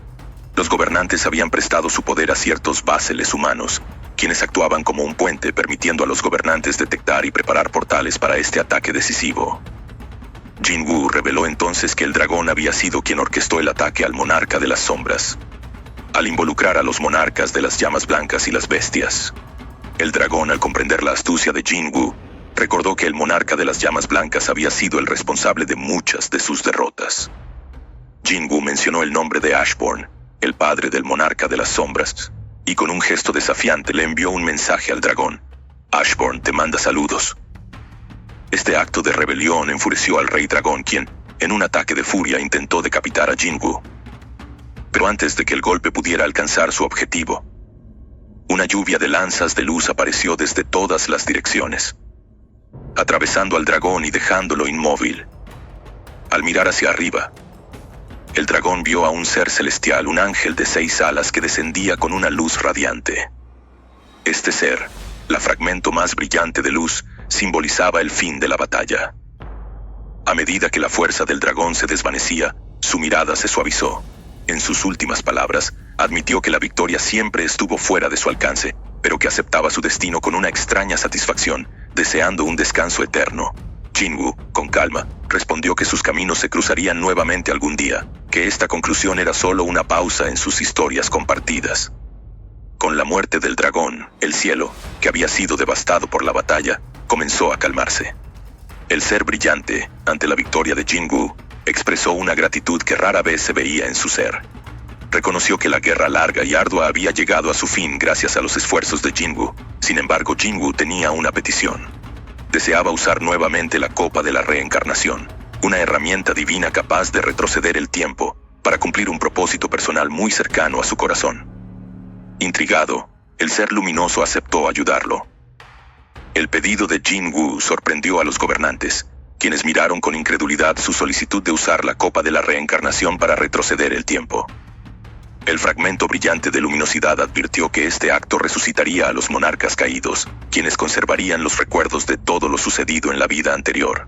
Los gobernantes habían prestado su poder a ciertos váseles humanos, quienes actuaban como un puente, permitiendo a los gobernantes detectar y preparar portales para este ataque decisivo. Jinwoo reveló entonces que el dragón había sido quien orquestó el ataque al monarca de las sombras, al involucrar a los monarcas de las llamas blancas y las bestias. El dragón, al comprender la astucia de Jinwoo, recordó que el monarca de las llamas blancas había sido el responsable de muchas de sus derrotas. Jinwoo mencionó el nombre de Ashborn, el padre del monarca de las sombras, y con un gesto desafiante le envió un mensaje al dragón. Ashborn te manda saludos. Este acto de rebelión enfureció al rey dragón, quien, en un ataque de furia, intentó decapitar a Jinwoo. Pero antes de que el golpe pudiera alcanzar su objetivo, una lluvia de lanzas de luz apareció desde todas las direcciones, atravesando al dragón y dejándolo inmóvil. Al mirar hacia arriba, el dragón vio a un ser celestial, un ángel de 6 alas que descendía con una luz radiante. Este ser, la fragmento más brillante de luz, simbolizaba el fin de la batalla. A medida que la fuerza del dragón se desvanecía, su mirada se suavizó. En sus últimas palabras, admitió que la victoria siempre estuvo fuera de su alcance, pero que aceptaba su destino con una extraña satisfacción, deseando un descanso eterno. Jinwoo, con calma, respondió que sus caminos se cruzarían nuevamente algún día, que esta conclusión era solo una pausa en sus historias compartidas. Con la muerte del dragón, el cielo, que había sido devastado por la batalla, comenzó a calmarse. El ser brillante, ante la victoria de Jinwoo, expresó una gratitud que rara vez se veía en su ser. Reconoció que la guerra larga y ardua había llegado a su fin gracias a los esfuerzos de Jinwoo. Sin embargo, Jinwoo tenía una petición. Deseaba usar nuevamente la copa de la reencarnación, una herramienta divina capaz de retroceder el tiempo, para cumplir un propósito personal muy cercano a su corazón. Intrigado, el ser luminoso aceptó ayudarlo. El pedido de Jinwoo sorprendió a los gobernantes, quienes miraron con incredulidad su solicitud de usar la copa de la reencarnación para retroceder el tiempo. El fragmento brillante de luminosidad advirtió que este acto resucitaría a los monarcas caídos, quienes conservarían los recuerdos de todo lo sucedido en la vida anterior.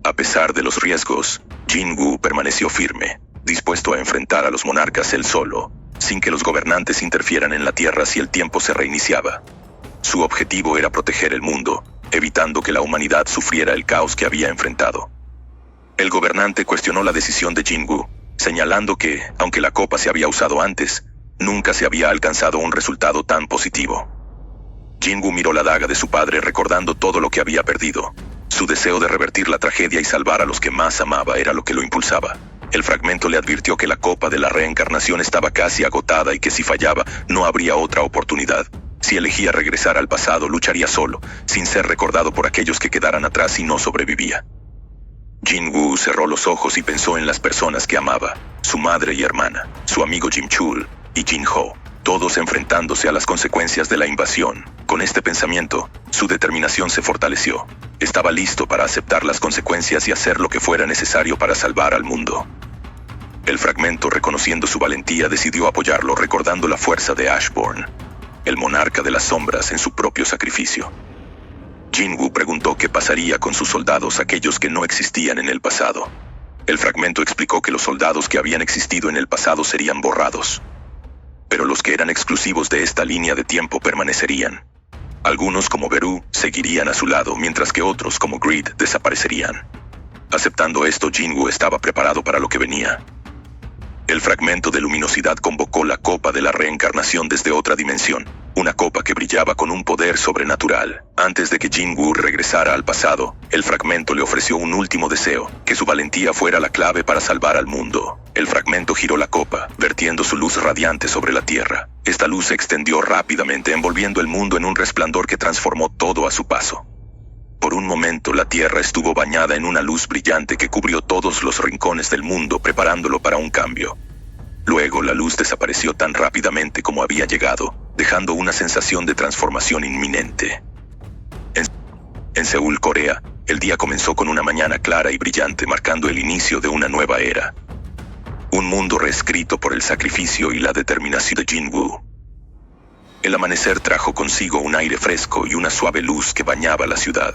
A pesar de los riesgos, Jinwoo permaneció firme, dispuesto a enfrentar a los monarcas él solo, sin que los gobernantes interfieran en la tierra si el tiempo se reiniciaba. Su objetivo era proteger el mundo, evitando que la humanidad sufriera el caos que había enfrentado. El gobernante cuestionó la decisión de Jinwoo, señalando que, aunque la copa se había usado antes, nunca se había alcanzado un resultado tan positivo. Jinwoo miró la daga de su padre recordando todo lo que había perdido. Su deseo de revertir la tragedia y salvar a los que más amaba era lo que lo impulsaba. El fragmento le advirtió que la copa de la reencarnación estaba casi agotada y que si fallaba, no habría otra oportunidad. Si elegía regresar al pasado, lucharía solo, sin ser recordado por aquellos que quedaran atrás y no sobrevivía. Jinwoo cerró los ojos y pensó en las personas que amaba, su madre y hermana, su amigo Jim Chul y Jin Ho, todos enfrentándose a las consecuencias de la invasión. Con este pensamiento, su determinación se fortaleció. Estaba listo para aceptar las consecuencias y hacer lo que fuera necesario para salvar al mundo. El fragmento, reconociendo su valentía, decidió apoyarlo recordando la fuerza de Ashbourne, el monarca de las sombras, en su propio sacrificio. Jinwoo preguntó qué pasaría con sus soldados, aquellos que no existían en el pasado. El fragmento explicó que los soldados que habían existido en el pasado serían borrados, pero los que eran exclusivos de esta línea de tiempo permanecerían. Algunos, como Beru, seguirían a su lado, mientras que otros, como Greed, desaparecerían. Aceptando esto, Jinwoo estaba preparado para lo que venía. El fragmento de luminosidad convocó la copa de la reencarnación desde otra dimensión, una copa que brillaba con un poder sobrenatural. Antes de que Jinwoo regresara al pasado, el fragmento le ofreció un último deseo, que su valentía fuera la clave para salvar al mundo. El fragmento giró la copa, vertiendo su luz radiante sobre la tierra. Esta luz se extendió rápidamente, envolviendo el mundo en un resplandor que transformó todo a su paso. Por un momento, la tierra estuvo bañada en una luz brillante que cubrió todos los rincones del mundo, preparándolo para un cambio. Luego, la luz desapareció tan rápidamente como había llegado, dejando una sensación de transformación inminente. En Seúl, Corea, el día comenzó con una mañana clara y brillante, marcando el inicio de una nueva era. Un mundo reescrito por el sacrificio y la determinación de Jinwoo. El amanecer trajo consigo un aire fresco y una suave luz que bañaba la ciudad.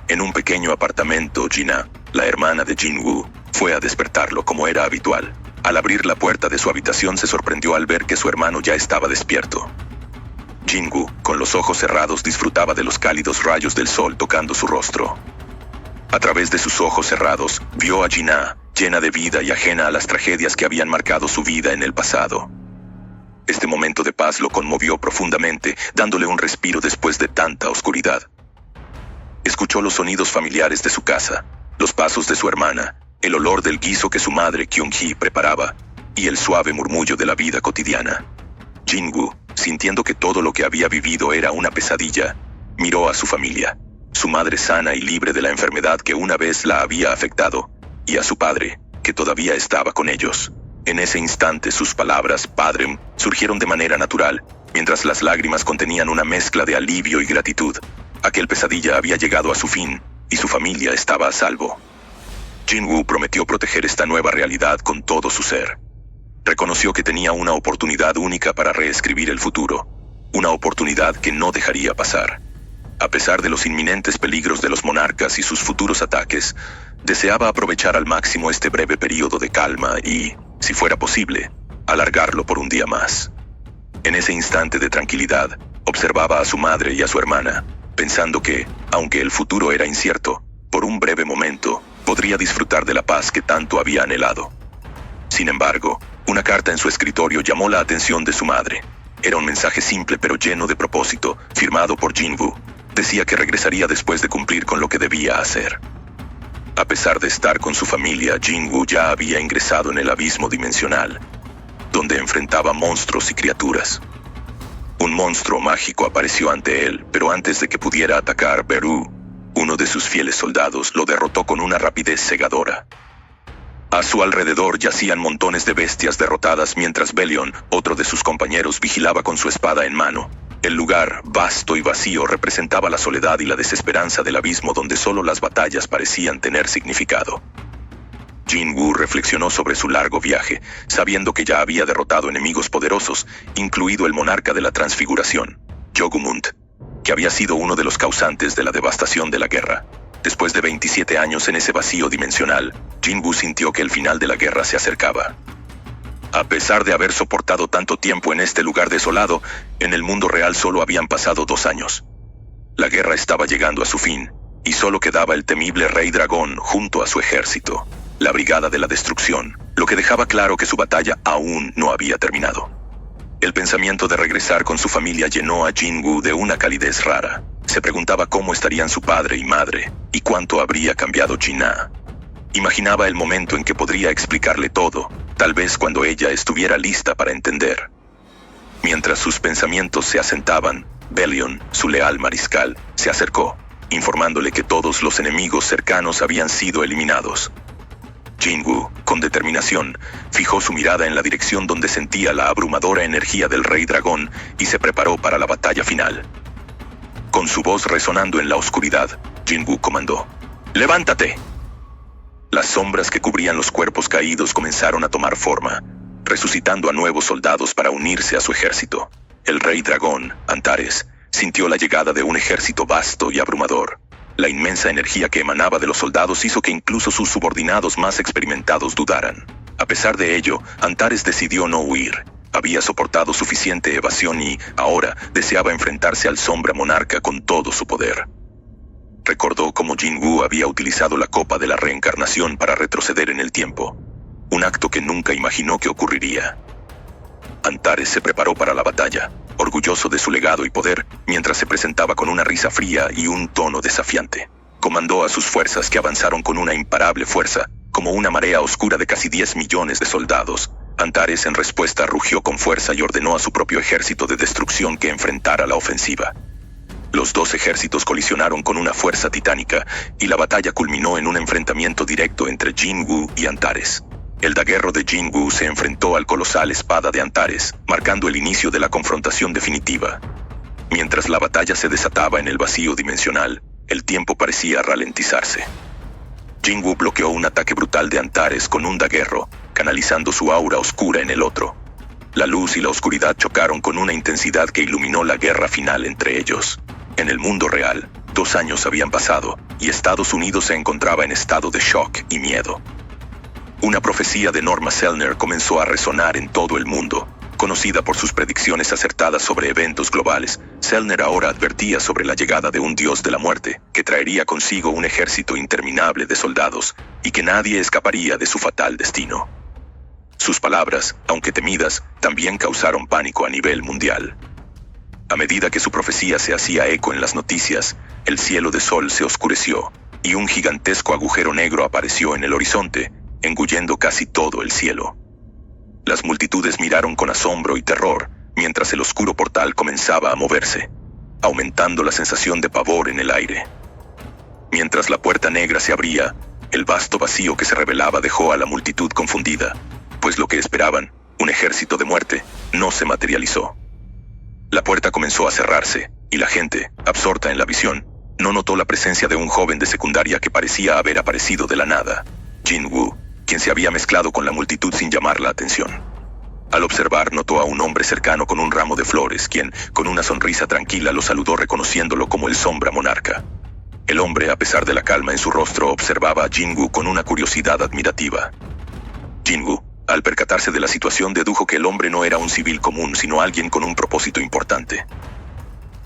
En un pequeño apartamento, Jina, la hermana de Jinwoo, fue a despertarlo como era habitual. Al abrir la puerta de su habitación, se sorprendió al ver que su hermano ya estaba despierto. Jinwoo, con los ojos cerrados, disfrutaba de los cálidos rayos del sol tocando su rostro. A través de sus ojos cerrados, vio a Jina, llena de vida y ajena a las tragedias que habían marcado su vida en el pasado. Este momento de paz lo conmovió profundamente, dándole un respiro después de tanta oscuridad. Escuchó los sonidos familiares de su casa, los pasos de su hermana, el olor del guiso que su madre Kyung-hee preparaba, y el suave murmullo de la vida cotidiana. Jinwoo, sintiendo que todo lo que había vivido era una pesadilla, miró a su familia, su madre sana y libre de la enfermedad que una vez la había afectado, y a su padre, que todavía estaba con ellos. En ese instante sus palabras, padre, surgieron de manera natural, mientras las lágrimas contenían una mezcla de alivio y gratitud. Aquel pesadilla había llegado a su fin, y su familia estaba a salvo. Jinwoo prometió proteger esta nueva realidad con todo su ser. Reconoció que tenía una oportunidad única para reescribir el futuro, una oportunidad que no dejaría pasar. A pesar de los inminentes peligros de los monarcas y sus futuros ataques, deseaba aprovechar al máximo este breve periodo de calma y, si fuera posible, alargarlo por un día más. En ese instante de tranquilidad, observaba a su madre y a su hermana, pensando que, aunque el futuro era incierto, por un breve momento, podría disfrutar de la paz que tanto había anhelado. Sin embargo, una carta en su escritorio llamó la atención de su madre. Era un mensaje simple pero lleno de propósito, firmado por Jinwoo. Decía que regresaría después de cumplir con lo que debía hacer. A pesar de estar con su familia, Jinwoo ya había ingresado en el abismo dimensional, donde enfrentaba monstruos y criaturas. Un monstruo mágico apareció ante él, pero antes de que pudiera atacar, Beru, uno de sus fieles soldados, lo derrotó con una rapidez cegadora. A su alrededor yacían montones de bestias derrotadas mientras Belion, otro de sus compañeros, vigilaba con su espada en mano. El lugar, vasto y vacío, representaba la soledad y la desesperanza del abismo donde solo las batallas parecían tener significado. Jinwoo reflexionó sobre su largo viaje, sabiendo que ya había derrotado enemigos poderosos, incluido el monarca de la transfiguración, Yogumund, que había sido uno de los causantes de la devastación de la guerra. Después de 27 años en ese vacío dimensional, Jinwoo sintió que el final de la guerra se acercaba. A pesar de haber soportado tanto tiempo en este lugar desolado, en el mundo real solo habían pasado 2 años. La guerra estaba llegando a su fin, y solo quedaba el temible Rey Dragón junto a su ejército, la Brigada de la Destrucción, lo que dejaba claro que su batalla aún no había terminado. El pensamiento de regresar con su familia llenó a Jinwoo de una calidez rara. Se preguntaba cómo estarían su padre y madre, y cuánto habría cambiado Jin-Ah. Imaginaba el momento en que podría explicarle todo, tal vez cuando ella estuviera lista para entender. Mientras sus pensamientos se asentaban, Belion, su leal mariscal, se acercó, informándole que todos los enemigos cercanos habían sido eliminados. Jinwoo, con determinación, fijó su mirada en la dirección donde sentía la abrumadora energía del Rey Dragón y se preparó para la batalla final. Con su voz resonando en la oscuridad, Jinwoo comandó: ¡Levántate! Las sombras que cubrían los cuerpos caídos comenzaron a tomar forma, resucitando a nuevos soldados para unirse a su ejército. El Rey Dragón, Antares, sintió la llegada de un ejército vasto y abrumador. La inmensa energía que emanaba de los soldados hizo que incluso sus subordinados más experimentados dudaran. A pesar de ello, Antares decidió no huir. Había soportado suficiente evasión y, ahora, deseaba enfrentarse al Sombra Monarca con todo su poder. Recordó cómo Jinwoo había utilizado la copa de la reencarnación para retroceder en el tiempo, un acto que nunca imaginó que ocurriría. Antares se preparó para la batalla, orgulloso de su legado y poder, mientras se presentaba con una risa fría y un tono desafiante. Comandó a sus fuerzas que avanzaron con una imparable fuerza, como una marea oscura de casi 10 millones de soldados. Antares en respuesta rugió con fuerza y ordenó a su propio ejército de destrucción que enfrentara la ofensiva. Los 2 ejércitos colisionaron con una fuerza titánica, y la batalla culminó en un enfrentamiento directo entre Jinwoo y Antares. El daguerro de Jinwoo se enfrentó al colosal espada de Antares, marcando el inicio de la confrontación definitiva. Mientras la batalla se desataba en el vacío dimensional, el tiempo parecía ralentizarse. Jinwoo bloqueó un ataque brutal de Antares con un daguerro, canalizando su aura oscura en el otro. La luz y la oscuridad chocaron con una intensidad que iluminó la guerra final entre ellos. En el mundo real, 2 años habían pasado, y Estados Unidos se encontraba en estado de shock y miedo. Una profecía de Norma Selner comenzó a resonar en todo el mundo. Conocida por sus predicciones acertadas sobre eventos globales, Selner ahora advertía sobre la llegada de un dios de la muerte, que traería consigo un ejército interminable de soldados, y que nadie escaparía de su fatal destino. Sus palabras, aunque temidas, también causaron pánico a nivel mundial. A medida que su profecía se hacía eco en las noticias, el cielo de sol se oscureció, y un gigantesco agujero negro apareció en el horizonte, engullendo casi todo el cielo. Las multitudes miraron con asombro y terror, mientras el oscuro portal comenzaba a moverse, aumentando la sensación de pavor en el aire. Mientras la puerta negra se abría, el vasto vacío que se revelaba dejó a la multitud confundida, pues lo que esperaban, un ejército de muerte, no se materializó. La puerta comenzó a cerrarse, y la gente, absorta en la visión, no notó la presencia de un joven de secundaria que parecía haber aparecido de la nada, Jinwoo, quien se había mezclado con la multitud sin llamar la atención. Al observar, notó a un hombre cercano con un ramo de flores, quien, con una sonrisa tranquila, lo saludó reconociéndolo como el Sombra Monarca. El hombre, a pesar de la calma en su rostro, observaba a Jinwoo con una curiosidad admirativa. Jinwoo, al percatarse de la situación, dedujo que el hombre no era un civil común, sino alguien con un propósito importante.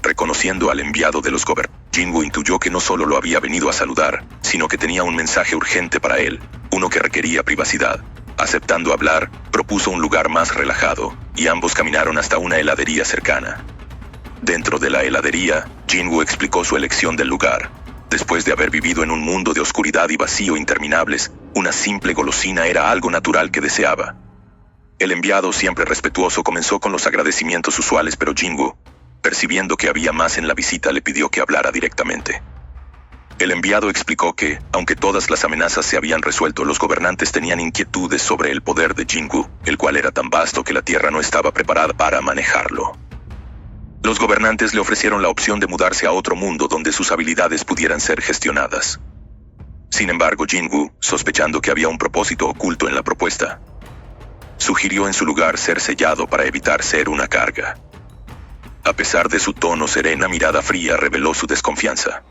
Reconociendo al enviado de los gobernantes, Jinwoo intuyó que no solo lo había venido a saludar, sino que tenía un mensaje urgente para él, uno que requería privacidad. Aceptando hablar, propuso un lugar más relajado, y ambos caminaron hasta una heladería cercana. Dentro de la heladería, Jinwoo explicó su elección del lugar. Después de haber vivido en un mundo de oscuridad y vacío interminables, una simple golosina era algo natural que deseaba. El enviado, siempre respetuoso, comenzó con los agradecimientos usuales, pero Jinwoo, percibiendo que había más en la visita, le pidió que hablara directamente. El enviado explicó que, aunque todas las amenazas se habían resuelto, los gobernantes tenían inquietudes sobre el poder de Jinwoo, el cual era tan vasto que la Tierra no estaba preparada para manejarlo. Los gobernantes le ofrecieron la opción de mudarse a otro mundo donde sus habilidades pudieran ser gestionadas. Sin embargo, Jinwoo, sospechando que había un propósito oculto en la propuesta, sugirió en su lugar ser sellado para evitar ser una carga. A pesar de su tono serena, mirada fría reveló su desconfianza.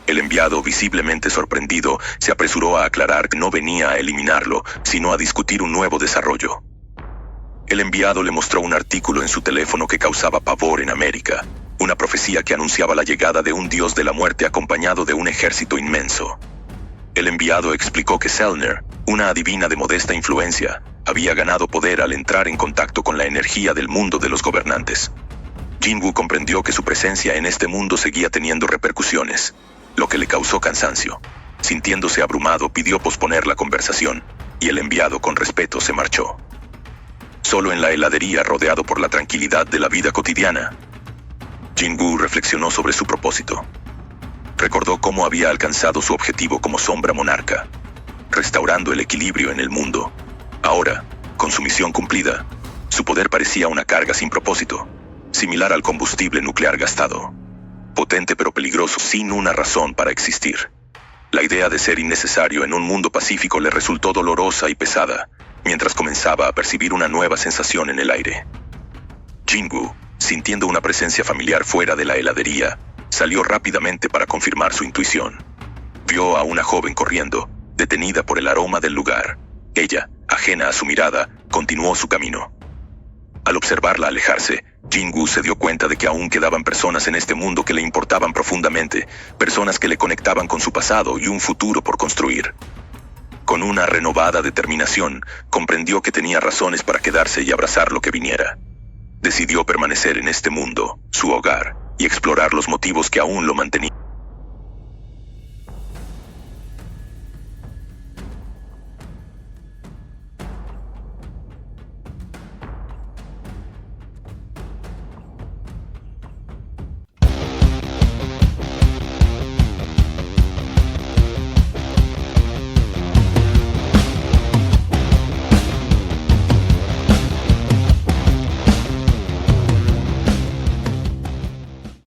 El enviado, visiblemente sorprendido, se apresuró a aclarar que no venía a eliminarlo, sino a discutir un nuevo desarrollo. El enviado le mostró un artículo en su teléfono que causaba pavor en América, una profecía que anunciaba la llegada de un dios de la muerte acompañado de un ejército inmenso. El enviado explicó que Selner, una adivina de modesta influencia, había ganado poder al entrar en contacto con la energía del mundo de los gobernantes. Jinwoo comprendió que su presencia en este mundo seguía teniendo repercusiones, lo que le causó cansancio. Sintiéndose abrumado, pidió posponer la conversación, y el enviado con respeto se marchó. Solo en la heladería, rodeado por la tranquilidad de la vida cotidiana, Jinwoo reflexionó sobre su propósito. Recordó cómo había alcanzado su objetivo como sombra monarca, restaurando el equilibrio en el mundo. Ahora, con su misión cumplida, su poder parecía una carga sin propósito, similar al combustible nuclear gastado. Potente pero peligroso, sin una razón para existir. La idea de ser innecesario en un mundo pacífico le resultó dolorosa y pesada, mientras comenzaba a percibir una nueva sensación en el aire. Jinwoo, sintiendo una presencia familiar fuera de la heladería, salió rápidamente para confirmar su intuición. Vio a una joven corriendo, detenida por el aroma del lugar. Ella, ajena a su mirada, continuó su camino. Al observarla alejarse, Jinwoo se dio cuenta de que aún quedaban personas en este mundo que le importaban profundamente, personas que le conectaban con su pasado y un futuro por construir. Con una renovada determinación, comprendió que tenía razones para quedarse y abrazar lo que viniera. Decidió permanecer en este mundo, su hogar, y explorar los motivos que aún lo mantenían.